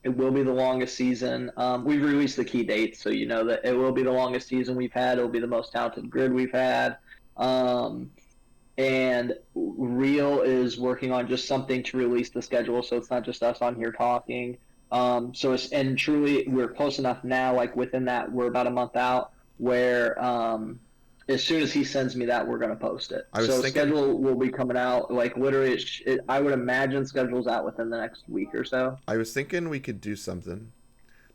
Speaker 2: It will be the longest season. We've released the key dates, so you know that it will be the longest season we've had. It will be the most talented grid we've had. And Real is working on just something to release the schedule, so it's not just us on here talking. And truly, we're close enough now, like within that, we're about a month out, where as soon as he sends me that, we're going to post it. Schedule will be coming out, like literally, I would imagine schedule's out within the next week or so.
Speaker 1: I was thinking we could do something,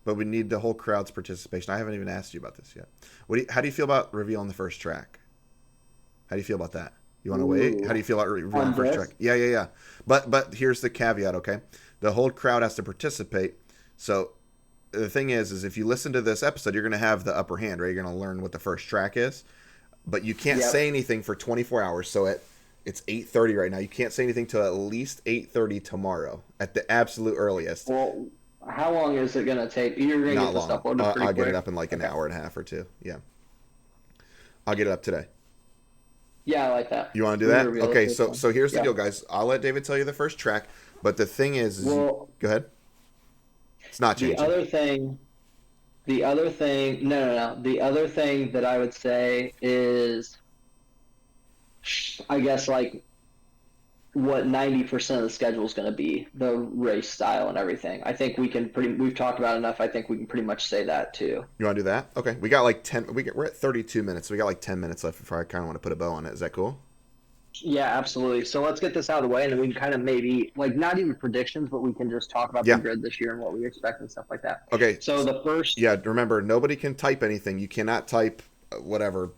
Speaker 1: but we need the whole crowd's participation. I haven't even asked you about this yet. How do you feel about revealing the first track? How do you feel about that? You want to wait? How do you feel about revealing the first track? Yeah. But here's the caveat, okay? The whole crowd has to participate. So the thing is if you listen to this episode, you're going to have the upper hand, right? You're going to learn what the first track is. But you can't say anything for 24 hours. So it's 8:30 right now. You can't say anything till at least 8:30 tomorrow at the absolute earliest.
Speaker 2: Well, how long is it going to take? You're going to get the stuff loaded pretty quick.
Speaker 1: I'll get it up in like an hour and a half or two. Yeah. I'll get it up today.
Speaker 2: Yeah, I like that.
Speaker 1: You want to do that? Okay, so here's the deal, guys. I'll let David tell you the first track, but the thing is go ahead. It's not changing.
Speaker 2: The other thing, no. The other thing that I would say is, I guess, like, what 90% of the schedule is going to be, the race style and everything. I think we've talked about enough. I think we can pretty much say that too.
Speaker 1: You want to do that? Okay. We got like 10, we're at 32 minutes. So we got like 10 minutes left before I kind of want to put a bow on it. Is that cool?
Speaker 2: Yeah, absolutely. So let's get this out of the way, and then we can kind of maybe, like, not even predictions, but we can just talk about the grid this year and what we expect and stuff like that.
Speaker 1: Okay.
Speaker 2: So the first...
Speaker 1: Yeah, remember, nobody can type anything. You cannot type whatever,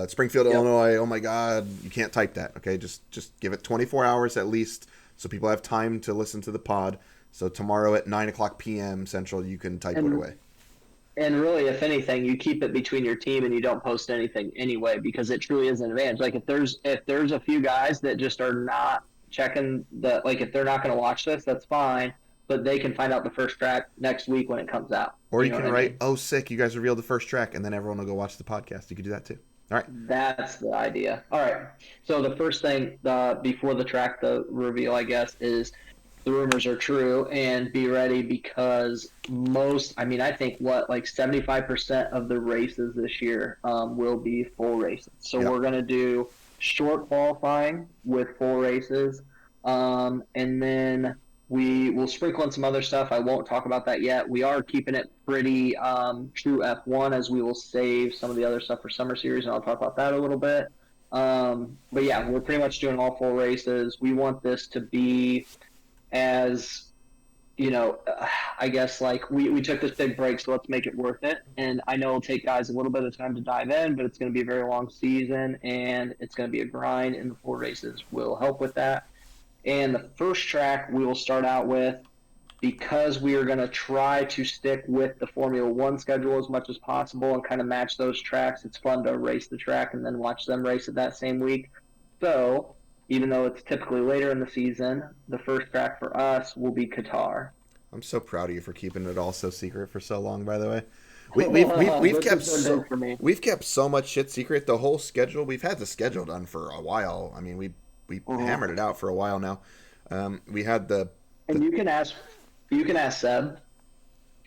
Speaker 1: Springfield, Illinois, oh my God. You can't type that, okay? Just give it 24 hours at least so people have time to listen to the pod. So tomorrow at 9 o'clock p.m. Central, you can type it away.
Speaker 2: And really, if anything, you keep it between your team and you don't post anything anyway, because it truly is an advantage. Like if there's a few guys that just are not checking if they're not going to watch this, that's fine, but they can find out the first track next week when it comes out.
Speaker 1: Or you can write, "Oh, sick! You guys revealed the first track," and then everyone will go watch the podcast. You could do that too. All right.
Speaker 2: That's the idea. All right. So the first thing before the track, the reveal, I guess, is the rumors are true, and be ready because I think 75% of the races this year will be full races. So we're going to do short qualifying with full races, and then we will sprinkle in some other stuff. I won't talk about that yet. We are keeping it pretty true F1, as we will save some of the other stuff for Summer Series, and I'll talk about that a little bit. But yeah, we're pretty much doing all full races. We want this to be as, I guess, like we took this big break, so let's make it worth it. And I know it'll take guys a little bit of time to dive in, but it's going to be a very long season, and it's going to be a grind, and the full races will help with that. And the first track we will start out with, because we are going to try to stick with the Formula One schedule as much as possible and kind of match those tracks. It's fun to race the track and then watch them race it that same week. So even though it's typically later in the season, the first track for us will be Qatar. I'm
Speaker 1: so proud of you for keeping it all so secret for so long, by the way. We've kept so much shit secret. The whole schedule, we've had the schedule done for a while. I mean, we hammered it out for a while now. We had
Speaker 2: and you can ask Seb.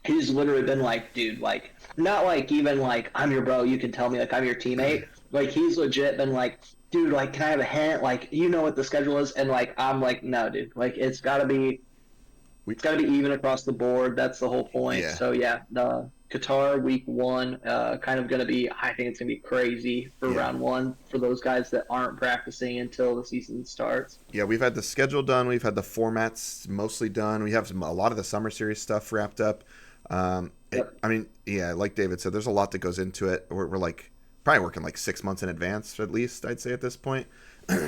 Speaker 2: He's literally been like, dude, like, not like even like I'm your bro, you can tell me, like I'm your teammate. Like he's legit been like, dude, like, can I have a hint? Like, you know what the schedule is? And like, I'm like, no, dude, like it's gotta be even across the board. That's the whole point. Yeah. So yeah, the Qatar week 1, kind of going to be, I think it's going to be crazy for round 1 for those guys that aren't practicing until the season starts.
Speaker 1: Yeah, we've had the schedule done. We've had the formats mostly done. We have a lot of the Summer Series stuff wrapped up. Like David said, there's a lot that goes into it. We're like probably working like 6 months in advance, at least, I'd say at this point,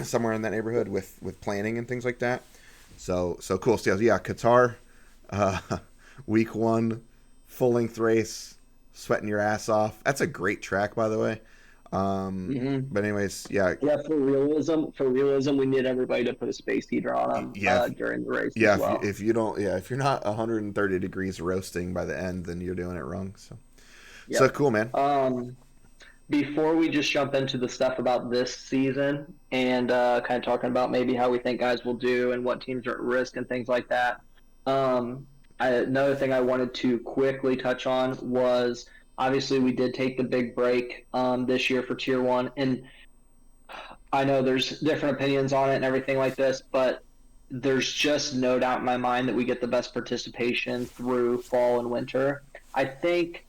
Speaker 1: somewhere in that neighborhood with planning and things like that. So cool. So yeah, Qatar, uh, week one, full length race, sweating your ass off. That's a great track, by the way.
Speaker 2: Hmm.
Speaker 1: But anyways, yeah,
Speaker 2: Yeah, for realism, we need everybody to put a space heater on them
Speaker 1: yeah,
Speaker 2: during the race
Speaker 1: yeah.
Speaker 2: as
Speaker 1: If you,
Speaker 2: well.
Speaker 1: if you don't, yeah, if you're not 130 degrees roasting by the end, then you're doing it wrong. So
Speaker 2: Yep.
Speaker 1: cool, man.
Speaker 2: Um, Before we just jump into the stuff about this season and kind of talking about maybe how we think guys will do and what teams are at risk and things like that, um, another thing I wanted to quickly touch on was obviously we did take the big break this year for Tier 1. And I know there's different opinions on it and everything like this, but there's just no doubt in my mind that we get the best participation through fall and winter. I think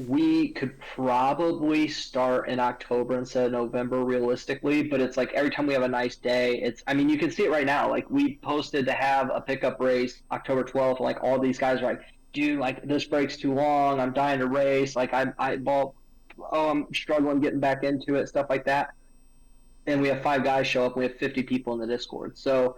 Speaker 2: we could probably start in October instead of November realistically, but it's like every time we have a nice day, I mean, you can see it right now. Like we posted to have a pickup race October 12th, and like all these guys are like, dude, like this break's too long. I'm dying to race. Like well, oh, I'm struggling getting back into it, stuff like that. And we have 5 guys show up. We have 50 people in the Discord. So,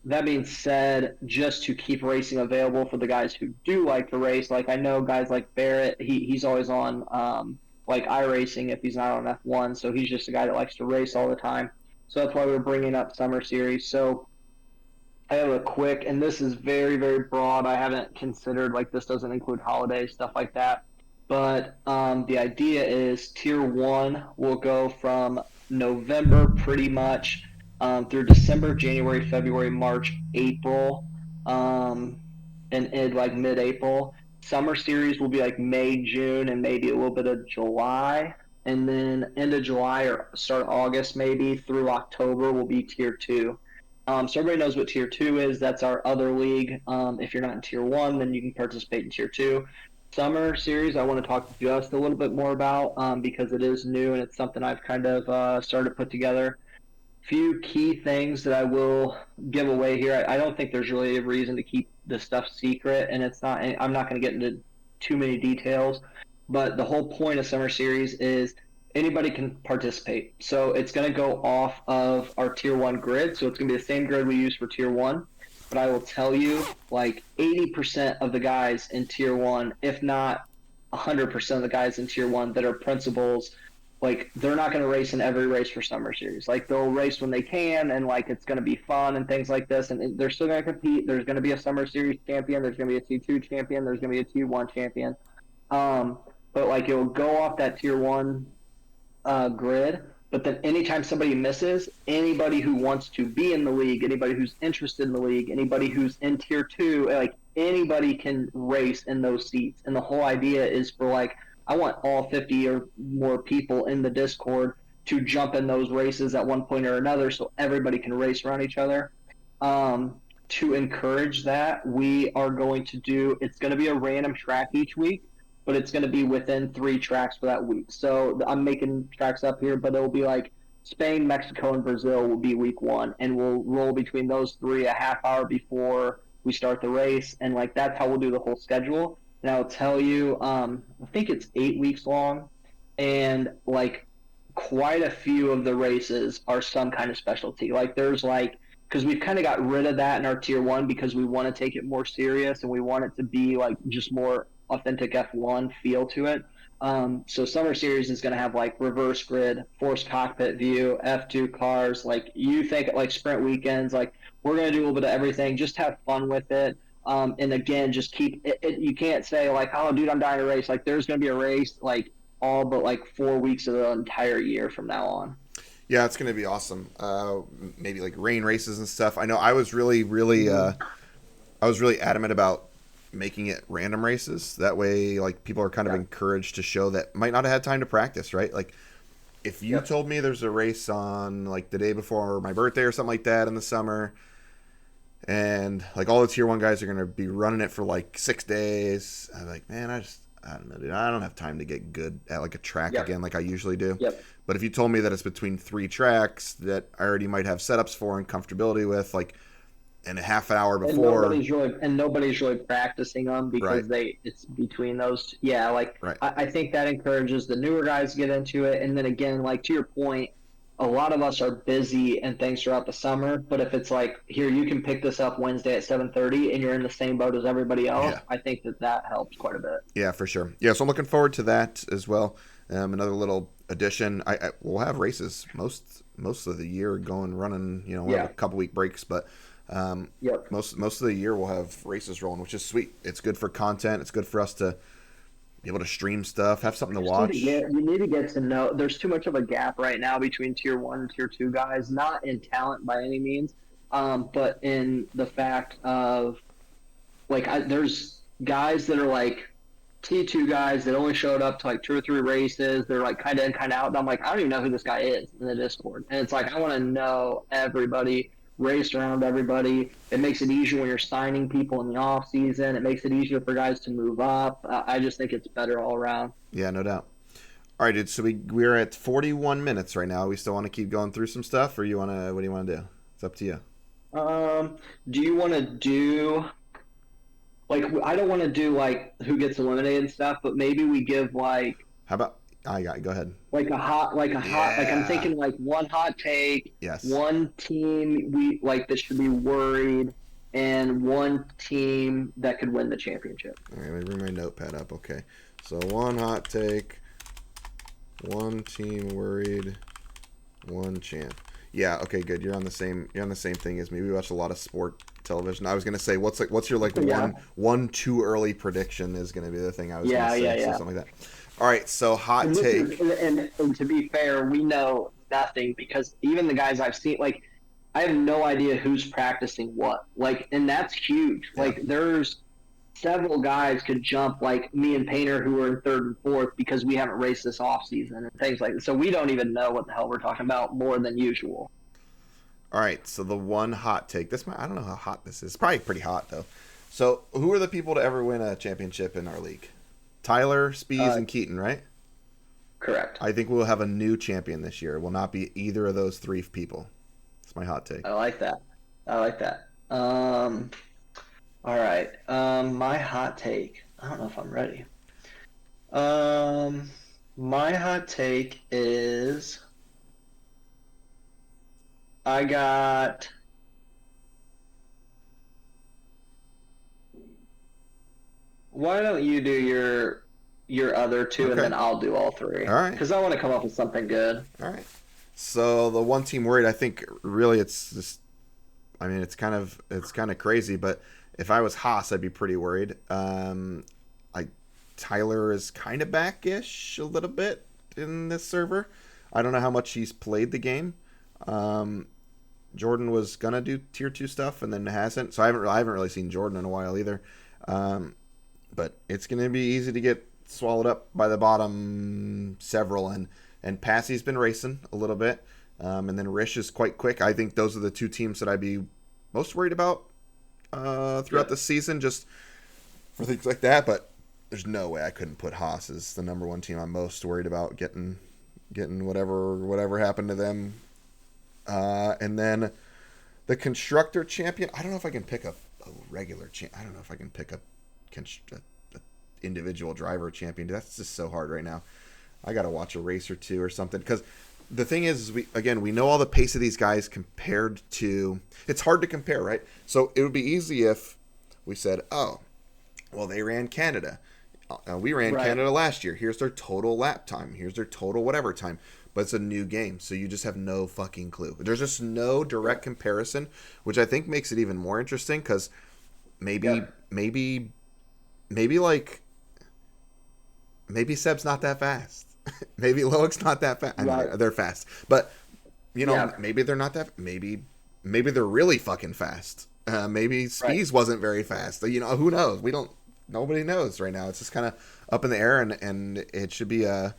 Speaker 2: that being said, just to keep racing available for the guys who do like to race, like I know guys like Barrett, he's always on like iRacing if he's not on F1, so he's just a guy that likes to race all the time. So that's why we're bringing up Summer Series. So I have a quick, and this is very, very broad. I haven't considered, like, this doesn't include holidays, stuff like that. But the idea is Tier 1 will go from November pretty much through December, January, February, March, April, um, and like mid April. Summer Series will be like May, June, and maybe a little bit of July. And then end of July or start August, maybe through October, will be Tier 2. So everybody knows what Tier 2 is. That's our other league. If you're not in Tier 1, then you can participate in Tier 2. Summer Series, I want to talk just a little bit more about because it is new and it's something I've kind of started to put together. Few key things that I will give away here. I don't think there's really a reason to keep this stuff secret, and it's not. I'm not going to get into too many details, but the whole point of Summer Series is anybody can participate. So it's going to go off of our Tier 1 grid. So it's going to be the same grid we use for Tier 1. But I will tell you, like 80% of the guys in Tier 1, if not 100% of the guys in Tier 1 that are principals, like they're not going to race in every race for Summer Series. Like they'll race when they can, and like it's going to be fun and things like this. And they're still going to compete. There's going to be a Summer Series champion. There's going to be a T2 champion. There's going to be a T1 champion. But like it will go off that Tier 1 grid. But then anytime somebody misses, anybody who wants to be in the league, anybody who's interested in the league, anybody who's in Tier 2, like anybody can race in those seats. And the whole idea is for like, I want all 50 or more people in the Discord to jump in those races at one point or another so everybody can race around each other. To encourage that, we are going to do, it's going to be a random track each week, but it's going to be within 3 tracks for that week. So I'm making tracks up here, but it'll be like Spain, Mexico, and Brazil will be week 1, and we'll roll between those 3 a half hour before we start the race, and like that's how we'll do the whole schedule. And I'll tell you, I think it's 8 weeks long, and like quite a few of the races are some kind of specialty. Like there's like because we've kind of got rid of that in our Tier 1 because we want to take it more serious and we want it to be like just more authentic F1 feel to it. So Summer Series is going to have like reverse grid, forced cockpit view, F2 cars. Like you think like sprint weekends, like we're going to do a little bit of everything. Just have fun with it. And again, just keep it. You can't say like, oh, dude, I'm dying to race. Like there's going to be a race like all but like 4 weeks of the entire year from now on.
Speaker 1: Yeah, it's going to be awesome. Maybe like rain races and stuff. I know I was I was really adamant about making it random races. That way, like people are kind of encouraged to show that might not have had time to practice, right? Like if you told me there's a race on like the day before my birthday or something like that in the summer, and like all the Tier 1 guys are going to be running it for like 6 days, I'm like, man, I don't know, dude. I don't have time to get good at like a track again like I usually do. But if you told me that it's between 3 tracks that I already might have setups for and comfortability with, like in a half hour before,
Speaker 2: and nobody's really practicing them because
Speaker 1: right,
Speaker 2: it's between those. Yeah, like
Speaker 1: right,
Speaker 2: I think that encourages the newer guys to get into it, and then again, like to your point, a lot of us are busy and things throughout the summer. But if it's like, here, you can pick this up Wednesday at 7:30, and you're in the same boat as everybody else,
Speaker 1: Yeah.
Speaker 2: I think that helps quite a bit.
Speaker 1: Yeah, for sure. Yeah, so I'm looking forward to that as well. Another little addition. We'll have races most of the year going running. We'll have
Speaker 2: Yeah.
Speaker 1: a couple week breaks, but
Speaker 2: Yep.
Speaker 1: most of the year we'll have races rolling, which is sweet. It's good for content. It's good for us to be able to stream stuff, have something to watch.
Speaker 2: You need to get to know. There's too much of a gap right now between tier one and tier two guys. Not in talent by any means, but in the fact of like there's guys that are like T2 guys that only showed up to like 2 or 3 races. They're like kind of in, kind of out. And I'm like, I don't even know who this guy is in the Discord. And it's like, I want to know everybody, race around everybody. It makes it easier when you're signing people in the off season. It makes it easier for guys to move up. I just think it's better all around.
Speaker 1: Yeah, no doubt. All right, dude. So we're at 41 minutes right now. We still want to keep going through some stuff, or you want to? What do you want to do? It's up to you.
Speaker 2: Do you want to do like I don't want to do like who gets eliminated and stuff, but maybe we give like
Speaker 1: How about? I got. Go ahead.
Speaker 2: like I'm
Speaker 1: Yeah.
Speaker 2: thinking like one hot take,
Speaker 1: Yes.
Speaker 2: one team we like that should be worried, and one team that could win the championship.
Speaker 1: All right, let me bring my notepad up. Okay. So one hot take, one team worried, one champ. Yeah. Okay. Good. You're on the same. You're on the same thing as me. We watch a lot of sport television. I was gonna say, what's your like
Speaker 2: Yeah.
Speaker 1: one too early prediction is gonna be the thing I was
Speaker 2: Yeah,
Speaker 1: gonna say.
Speaker 2: yeah,
Speaker 1: So
Speaker 2: yeah.
Speaker 1: something like that. All right. So hot
Speaker 2: And,
Speaker 1: take.
Speaker 2: and to be fair, we know nothing because even the guys I've seen, like, I have no idea who's practicing what. Like, and that's huge.
Speaker 1: Yeah.
Speaker 2: Like, there's several guys could jump like me and Painter who are in third and fourth because we haven't raced this off season and things like that. So we don't even know what the hell we're talking about more than usual.
Speaker 1: All right. So the one hot take. I don't know how hot this is. Probably pretty hot though. So who are the people to ever win a championship in our league? Tyler, Spees, and Keaton, right?
Speaker 2: Correct.
Speaker 1: I think we'll have a new champion this year. It will not be either of those three people. That's my hot take.
Speaker 2: I like that. I like that. All right. My hot take. I don't know if I'm ready. My hot take is I got. Why don't you do your other two
Speaker 1: Okay.
Speaker 2: and then I'll do all three?
Speaker 1: All right.
Speaker 2: Because I want to come up with something good.
Speaker 1: All right. So the one team worried, I think really it's just, I mean, it's kind of crazy, but if I was Haas, I'd be pretty worried. Like Tyler is kind of back-ish a little bit in this server. I don't know how much he's played the game. Jordan was gonna do tier 2 stuff and then hasn't, so I haven't really seen Jordan in a while either. But it's gonna be easy to get swallowed up by the bottom several, and Passy's been racing a little bit, and then Rish is quite quick. I think those are the two teams that I'd be most worried about throughout the season, just for things like that. But there's no way I couldn't put Haas as the number one team I'm most worried about getting whatever happened to them. And then the constructor champion. I don't know if I can pick a regular champ. I don't know if I can pick a individual driver champion. That's just so hard right now. I gotta watch a race or two or something, because the thing is we know all the pace of these guys compared to. It's hard to compare, right? So it would be easy if we said, oh, well, they ran Canada. We ran
Speaker 2: Right.
Speaker 1: Canada last year. Here's their total lap time. Here's their total whatever time. But it's a new game, so you just have no fucking clue. There's just no direct comparison, which I think makes it even more interesting, because maybe like maybe Seb's not that fast. Maybe Loic's not that fast. I mean,
Speaker 2: Right.
Speaker 1: they're fast, but
Speaker 2: Yeah.
Speaker 1: maybe they're not that. Maybe they're really fucking fast. Maybe Spees wasn't very fast. Who knows? Nobody knows right now. It's just kind of up in the air, and it should be a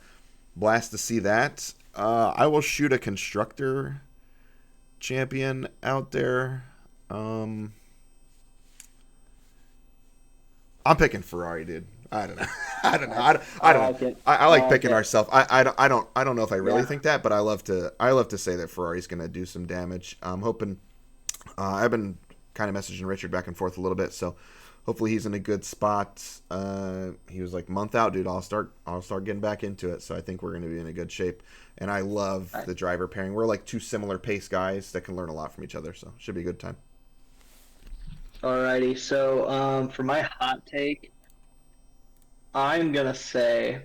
Speaker 1: blast to see that. I will shoot a constructor champion out there. I'm picking Ferrari, dude. I don't know. I don't know. I don't
Speaker 2: like
Speaker 1: know.
Speaker 2: it.
Speaker 1: I like
Speaker 2: I like
Speaker 1: picking
Speaker 2: it.
Speaker 1: ourselves. I don't know if I really
Speaker 2: Yeah.
Speaker 1: think that, but I love to say that Ferrari's going to do some damage. I'm hoping. I've been kind of messaging Richard back and forth a little bit, so hopefully he's in a good spot. He was like month out, dude. I'll start getting back into it. So I think we're going to be in a good shape. And I love the driver pairing. We're like two similar pace guys that can learn a lot from each other. So should be a good time.
Speaker 2: Alrighty, so for my hot take, I'm gonna say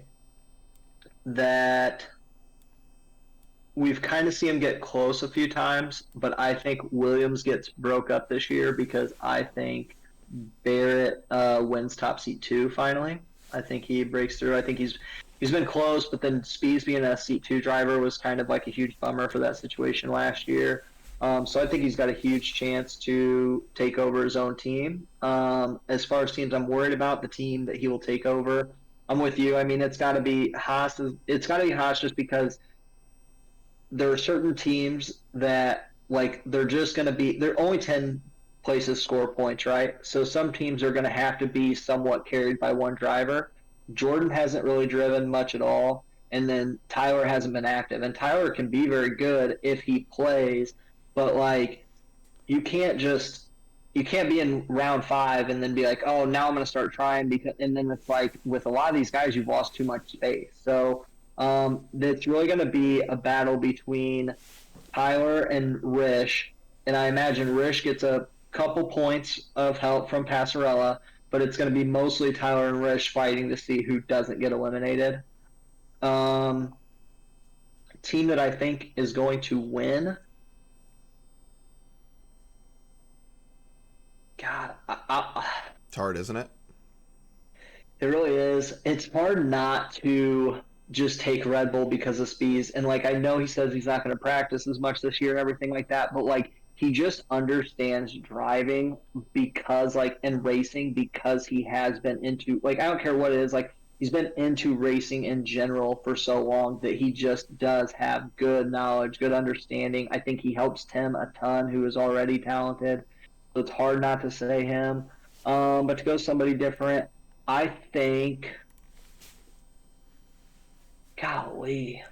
Speaker 2: that we've kind of seen him get close a few times, but I think Williams gets broke up this year because I think Barrett wins top seat 2 finally. I think he breaks through. I think he's been close, but then Speeds being a seat 2 driver was kind of like a huge bummer for that situation last year. So I think he's got a huge chance to take over his own team. As far as teams I'm worried about, the team that he will take over, I'm with you. I mean, it's got to be Haas. It's got to be Haas just because there are certain teams that, like, they're only 10 places score points, right? So some teams are going to have to be somewhat carried by one driver. Jordan hasn't really driven much at all, and then Tyler hasn't been active. And Tyler can be very good if he plays, but like you can't be in round 5 and then be like, oh, now I'm going to start trying, and then it's like with a lot of these guys, you've lost too much space. So it's really going to be a battle between Tyler and Rish, and I imagine Rish gets a couple points of help from Passarella, but it's going to be mostly Tyler and Rish fighting to see who doesn't get eliminated. Team that I think is going to win. God,
Speaker 1: It's hard, isn't it?
Speaker 2: It really is. It's hard not to just take Red Bull because of Speeds. And like, I know he says he's not going to practice as much this year and everything like that, but like, he just understands driving because like, and racing because he has been into, like, I don't care what it is, like, he's been into racing in general for so long that he just does have good knowledge, good understanding. I think he helps Tim a ton, who is already talented. So it's hard not to say him. But to go somebody different, I think, golly,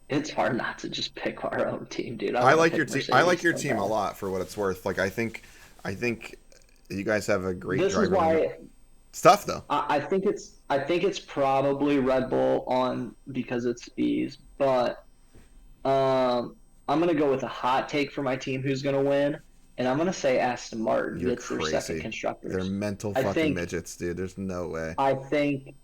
Speaker 2: it's hard not to just pick our own team, dude.
Speaker 1: I like your team. I like your team a lot for what it's worth. Like I think you guys have a great driver.
Speaker 2: This is why
Speaker 1: it's tough though.
Speaker 2: I think it's probably Red Bull because it's Speeds, but I'm gonna go with a hot take for my team who's gonna win. And I'm going to say Aston Martin gets their second constructors.
Speaker 1: They're mental fucking midgets, dude. There's no way.
Speaker 2: I think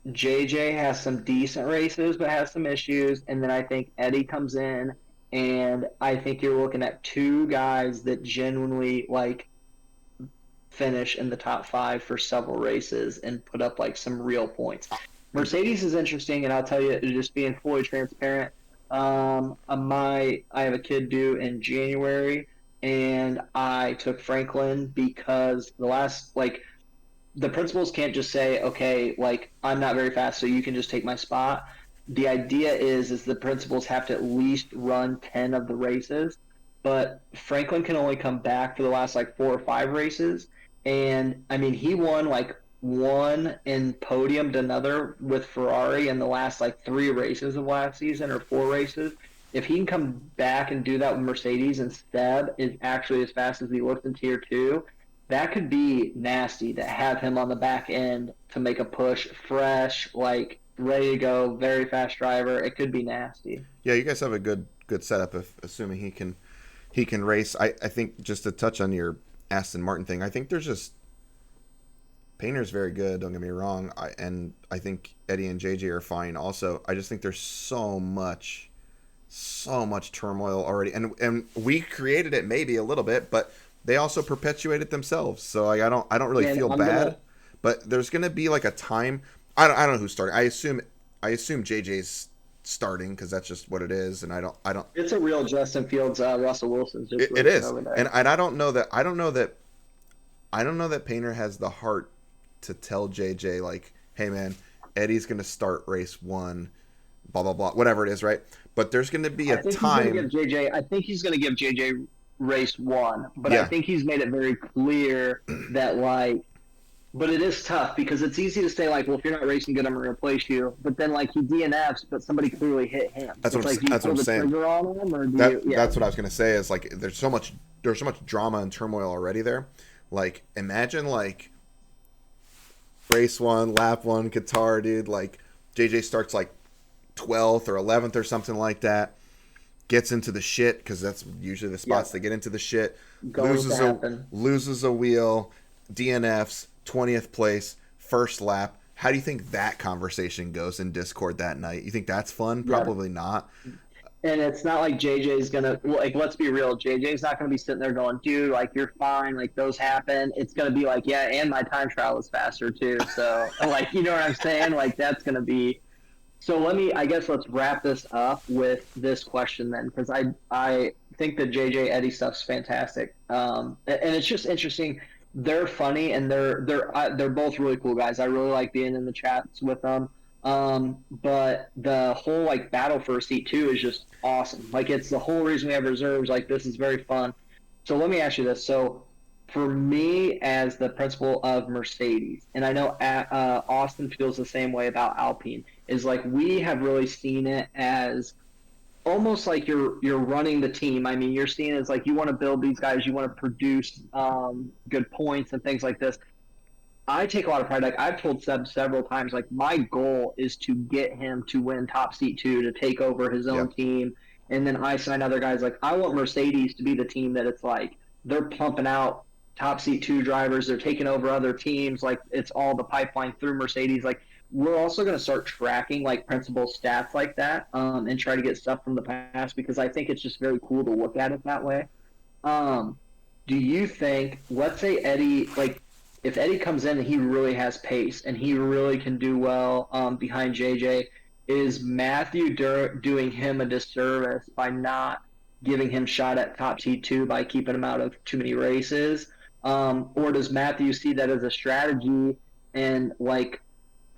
Speaker 2: JJ has some decent races, but has some issues. And then I think Eddie comes in, and I think you're looking at two guys that genuinely, like, finish in the top 5 for several races and put up, like, some real points. Mercedes is interesting, and I'll tell you, just being fully transparent, I have a kid due in January, and I took Franklin because the principals can't just say, okay, like, I'm not very fast, so you can just take my spot. The idea is the principals have to at least run 10 of the races, but Franklin can only come back for the last like 4 or 5 races. And I mean, he won like one and podiumed another with Ferrari in the last like 3 races of last season or 4 races. If he can come back and do that with Mercedes and Seb is actually as fast as he looks in Tier 2, that could be nasty to have him on the back end to make a push, fresh, like ready to go, very fast driver. It could be nasty.
Speaker 1: Yeah, you guys have a good setup if assuming he can race. I think just to touch on your Aston Martin thing, I think there's just Painter's very good, don't get me wrong. I think Eddie and JJ are fine also. I just think there's so much turmoil already. And we created it maybe a little bit, but they also perpetuate it themselves. So like, I don't really feel bad. But there's gonna be like a time. I don't know who's starting. I assume JJ's starting because that's just what it is. And I don't.
Speaker 2: It's a real Justin Fields, Russell Wilson.
Speaker 1: It is. And I don't know that Painter has the heart to tell JJ like, hey man, Eddie's gonna start race 1, blah blah blah, whatever it is, right? But there's gonna be a time.
Speaker 2: I think he's gonna give JJ race 1, but yeah. I think he's made it very clear that like, but it is tough because it's easy to say like, well, if you're not racing good, I'm gonna replace you. But then like he DNFs, but somebody clearly hit him.
Speaker 1: That's what I'm saying. That's what I was gonna say is like, there's so much drama and turmoil already there. Like, imagine like race 1, lap 1, Qatar, dude. Like JJ starts like 12th or 11th or something like that. Gets into the shit because that's usually the spots they get into the shit.
Speaker 2: Going to happen.
Speaker 1: Loses a wheel, DNFs, 20th place, first lap. How do you think that conversation goes in Discord that night? You think that's fun? Probably not.
Speaker 2: And it's not like JJ's gonna, like, let's be real, JJ's not gonna be sitting there going, dude, like, you're fine, like, those happen. It's gonna be like, yeah, and my time trial was faster too. So, like, you know what I'm saying? Like, that's gonna be. So I guess let's wrap this up with this question then, because I think the JJ Eddie stuff's fantastic, and it's just interesting. They're funny and they're both really cool guys. I really like being in the chats with them. But the whole like battle for a seat too is just awesome. Like it's the whole reason we have reserves. Like this is very fun. So let me ask you this. So for me as the principal of Mercedes, and I know Austin feels the same way about Alpine, is like we have really seen it as almost like you're running the team. I mean, you're seeing it as like you want to build these guys, you want to produce good points and things like this. I take a lot of pride. Like I've told Seb several times, like my goal is to get him to win top seat 2 to take over his own team, and then I sign other guys. Like I want Mercedes to be the team that it's like they're pumping out top seat 2 drivers, they're taking over other teams. Like it's all the pipeline through Mercedes. Like we're also going to start tracking like principal stats like that, and try to get stuff from the past because I think it's just very cool to look at it that way. Do you think, let's say Eddie, like if Eddie comes in and he really has pace and he really can do well behind JJ, is Matthew doing him a disservice by not giving him shot at top seed 2 by keeping him out of too many races? Or does Matthew see that as a strategy and like,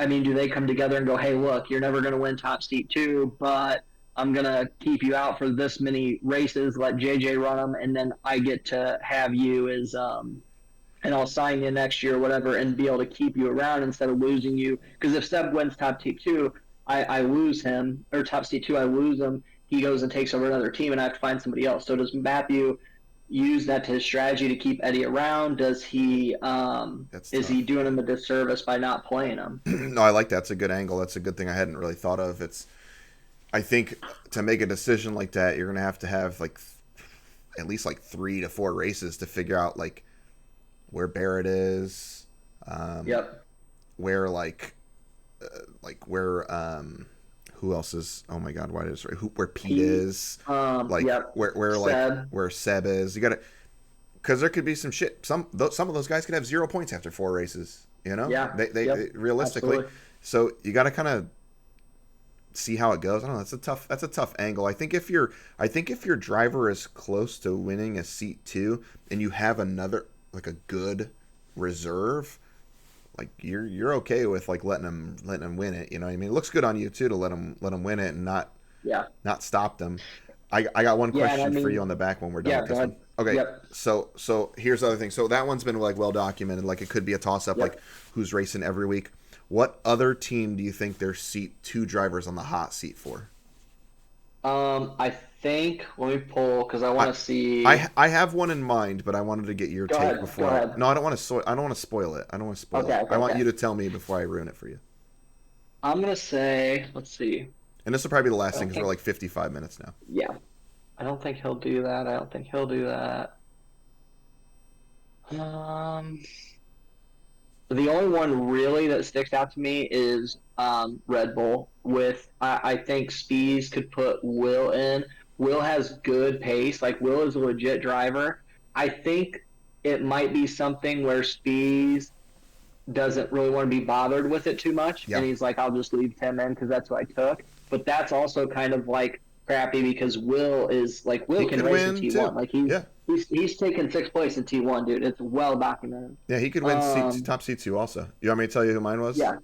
Speaker 2: I mean, do they come together and go, hey, look, you're never going to win top seed 2, but I'm going to keep you out for this many races, let JJ run them, and then I get to have you as and I'll sign you next year or whatever and be able to keep you around instead of losing you. Because if Seb wins top seed 2, I lose him, or top seed 2, I lose him. He goes and takes over another team, and I have to find somebody else. So does Matthew use that to his strategy to keep Eddie around? Does he he doing him a disservice by not playing him?
Speaker 1: No, I like that. It's a good angle. That's a good thing I hadn't really thought of. I think to make a decision like that, you're gonna have to have like at least like 3 to 4 races to figure out like where Barrett is, where who else is? Oh my God, why is where Pete is? Where Seb is? You got to, because there could be some shit. Some of those guys could have 0 points after 4 races. You know, they realistically. Absolutely. So you got to kind of see how it goes. I don't know. That's a tough angle. I think if your driver is close to winning a seat 2 and you have another like a good reserve, like you're okay with like letting them win it. You know what I mean? It looks good on you too to let them win it and not stop them. I got one question for you on the back when we're done with this one. Okay. Yep. So here's the other thing. So that one's been like well documented. Like it could be a toss up. Like who's racing every week. What other team do you think there's seat 2 drivers on the hot seat for?
Speaker 2: I think, let me pull because I want to see.
Speaker 1: I have one in mind, but I wanted to get your take before. No, I don't want to spoil it. I don't want to spoil it. I want you to tell me before I ruin it for you.
Speaker 2: I'm gonna say, let's see.
Speaker 1: And this will probably be the last thing because we're like 55 minutes now.
Speaker 2: Yeah, I don't think he'll do that. The only one really that sticks out to me is Red Bull. I think Spies could put Will in. Will has good pace. Like Will is a legit driver. I think it might be something where Spies doesn't really want to be bothered with it too much, and he's like, I'll just leave Tim in because that's what I took. But that's also kind of like crappy because Will can race in T1. Too. Like he's taken 6th place in T1, dude. It's well documented.
Speaker 1: Yeah, he could win top C2 also. You want me to tell you who mine was?
Speaker 2: Yeah.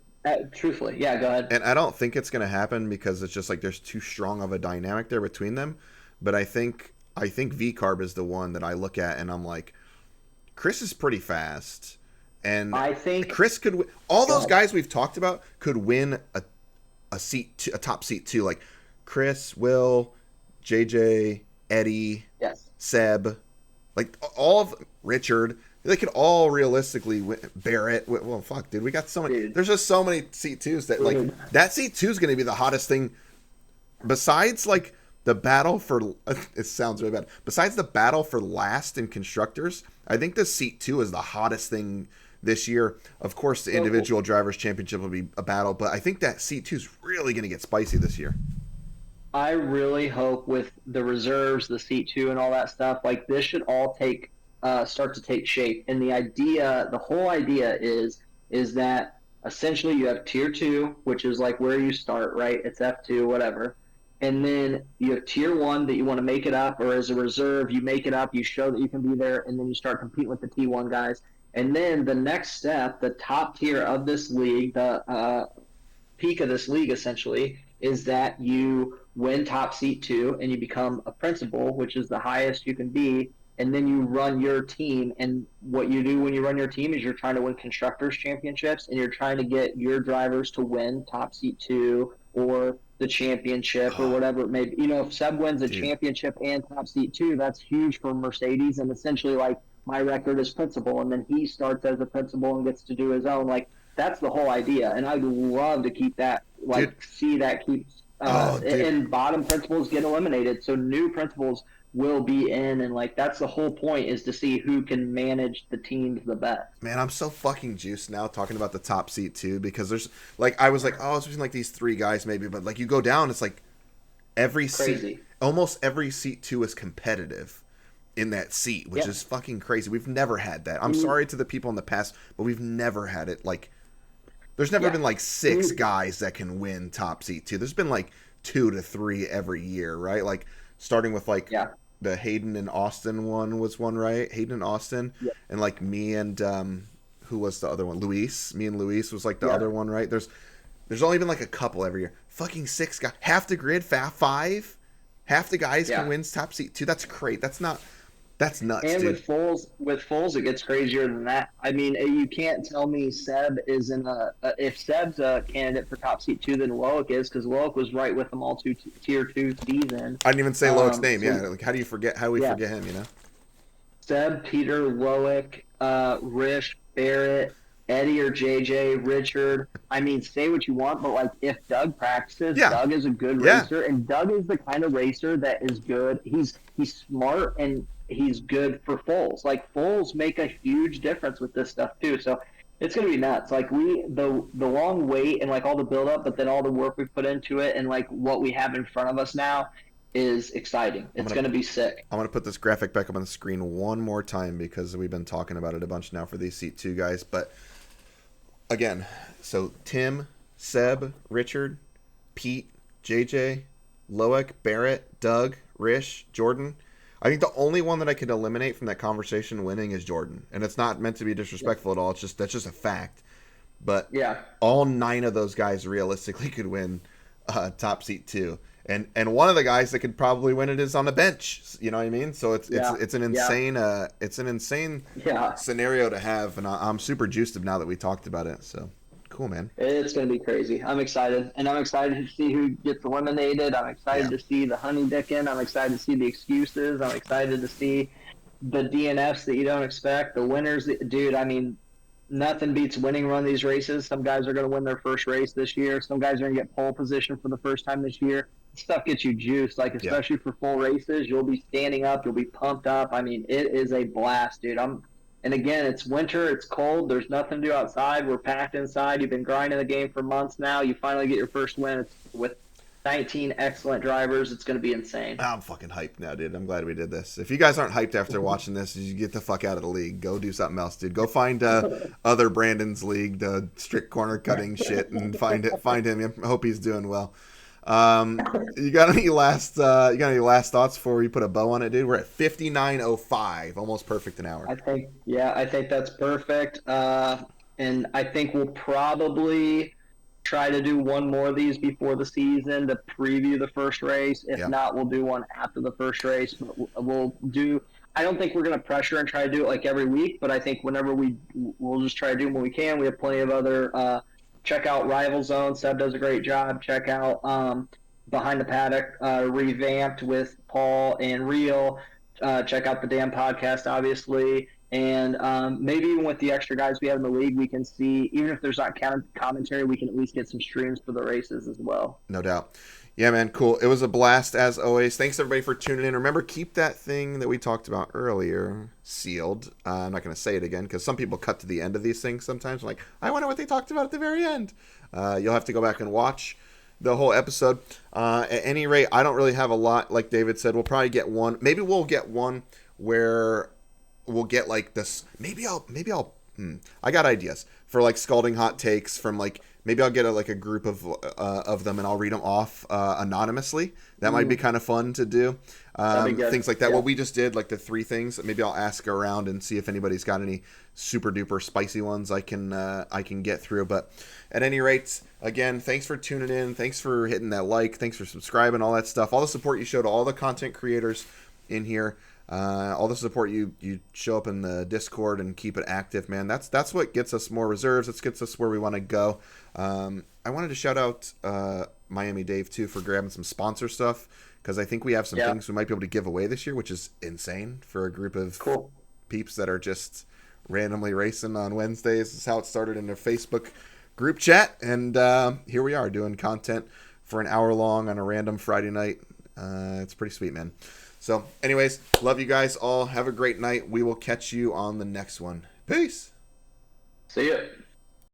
Speaker 2: Truthfully, yeah, go ahead.
Speaker 1: And I don't think it's going to happen because it's just like there's too strong of a dynamic there between them. But I think V-Carb is the one that I look at and I'm like, Chris is pretty fast. And
Speaker 2: I think
Speaker 1: Chris could win. All those guys we've talked about could win a top seat 2. Like Chris, Will, JJ, Eddie, Seb, like all of Richard. They could all realistically Barrett. Well, fuck, dude, we got so many.
Speaker 2: Dude.
Speaker 1: There's just so many C2s that like
Speaker 2: Dude.
Speaker 1: that C2 is going to be the hottest thing. Besides, like the battle for it sounds really bad. Besides the battle for last in constructors, I think the C2 is the hottest thing this year. Of course, the individual drivers championship will be a battle, but I think that C2 is really going to get spicy this year.
Speaker 2: I really hope with the reserves, the C2 and all that stuff, like this should all start to take shape. And the whole idea is that essentially you have tier 2, which is like where you start, right? It's F2, whatever. And then you have tier 1 that you want to make it up, or as a reserve, you make it up, you show that you can be there, and then you start competing with the T1 guys. And then the next step, the top tier of this league, the peak of this league essentially, is that you win top seat 2 and you become a principal, which is the highest you can be, and then you run your team. And what you do when you run your team is you're trying to win constructors championships, and you're trying to get your drivers to win top seat 2 or the championship or whatever it may be. You know, if Seb wins a championship and top seat 2, that's huge for Mercedes, and essentially like my record is principal, and then he starts as a principal and gets to do his own. Like that's the whole idea, and I'd love to keep that, like see that keeps and bottom principals get eliminated, so new principals will be in, and like that's the whole point, is to see who can manage the teams the best.
Speaker 1: Man, I'm so fucking juiced now talking about the top seat too, because there's like I was like, oh, it's between like these 3 guys maybe, but like you go down, it's like every seat, almost every seat 2 is competitive in that seat, which is fucking crazy. We've never had that. I'm sorry to the people in the past, but we've never had it. Like there's never been like 6 guys that can win top seat 2. There's been like 2 to 3 every year, right? Like starting with like the Hayden and Austin one was one, right? Hayden and Austin, and like me and who was the other one? Luis. Me and Luis was like the other one, right? There's only been like a couple every year. Fucking 6 guys, half the grid, 5, half the guys can win top seat 2. That's great. That's nuts,
Speaker 2: and
Speaker 1: dude.
Speaker 2: with Foles, it gets crazier than that. I mean, you can't tell me Seb is if Seb's a candidate for top seat 2, then Loic is, because Loic was right with them all tier 2 season.
Speaker 1: I didn't even say Loic's name. Like how do you forget? How do we forget him? You know,
Speaker 2: Seb, Peter, Loic, Rish, Barrett, Eddie or JJ, Richard. I mean, say what you want, but like if Doug practices, Doug is a good racer, and Doug is the kind of racer that is good. He's smart and he's good for Foles. Like Foles make a huge difference with this stuff too. So it's gonna be nuts. Like the long wait and like all the build up, but then all the work we put into it and like what we have in front of us now is exciting. It's gonna be sick.
Speaker 1: I'm gonna put this graphic back up on the screen one more time because we've been talking about it a bunch now for these seat 2 guys. But again, so Tim, Seb, Richard, Pete, JJ, Loic, Barrett, Doug, Rish, Jordan. I think the only one that I could eliminate from that conversation winning is Jordan, and it's not meant to be disrespectful at all. It's just that's just a fact. But all 9 of those guys realistically could win top seat 2, and one of the guys that could probably win it is on the bench. You know what I mean? So it's an insane scenario to have, and I'm super juiced now that we talked about it. So. Cool, man.
Speaker 2: It's going to be crazy. I'm excited. And I'm excited to see who gets eliminated. I'm excited to see the honey dicking. I'm excited to see the excuses. I'm excited to see the DNFs that you don't expect. The winners. Dude, I mean, nothing beats winning one of these races. Some guys are going to win their first race this year. Some guys are going to get pole position for the first time this year. Stuff gets you juiced, like especially for full races. You'll be standing up. You'll be pumped up. I mean, it is a blast, dude. And again, it's winter, it's cold, there's nothing to do outside, we're packed inside, you've been grinding the game for months now, you finally get your first win. It's with 19 excellent drivers, it's going to be insane.
Speaker 1: I'm fucking hyped now, dude. I'm glad we did this. If you guys aren't hyped after watching this, you get the fuck out of the league. Go do something else, dude. Go find other Brandon's league, the strict corner cutting shit, and find him. I hope he's doing well. You got any last thoughts before we put a bow on it, dude? We're at 59:05, almost perfect an hour.
Speaker 2: I think that's perfect. And I think we'll probably try to do one more of these before the season to preview the first race. If not, we'll do one after the first race. We'll do. I don't think we're going to pressure and try to do it like every week, but I think whenever we'll just try to do them when we can. We have plenty of other. Check out Rival Zone. Seb does a great job. Check out Behind the Paddock, revamped with Paul and Real. Check out the Damn Podcast, obviously. And maybe even with the extra guys we have in the league, we can see, even if there's not commentary, we can at least get some streams for the races as well.
Speaker 1: No doubt. Yeah, man, cool. It was a blast as always. Thanks everybody for tuning in. Remember, keep that thing that we talked about earlier sealed. I'm not going to say it again because some people cut to the end of these things sometimes. I'm like, I wonder what they talked about at the very end. You'll have to go back and watch the whole episode. At any rate, I don't really have a lot. Like David said, we'll probably get one. Maybe we'll get one where we'll get like this. I got ideas for like scalding hot takes from like maybe I'll get like a group of them and I'll read them off anonymously. That might be kind of fun to do. Things like that.
Speaker 2: Yeah.
Speaker 1: What we just did, like the 3 things. Maybe I'll ask around and see if anybody's got any super duper spicy ones I can get through. But at any rate, again, thanks for tuning in. Thanks for hitting that like. Thanks for subscribing. All that stuff. All the support you show to all the content creators in here. All the support you show up in the Discord and keep it active, man. That's what gets us more reserves. It gets us where we want to go. I wanted to shout out Miami Dave too for grabbing some sponsor stuff because I think we have some things we might be able to give away this year, which is insane for a group of peeps that are just randomly racing on Wednesdays. This is how it started in their Facebook group chat, and here we are doing content for an hour long on a random Friday night. It's pretty sweet, man. So, anyways, love you guys all. Have a great night. We will catch you on the next one. Peace.
Speaker 2: See ya.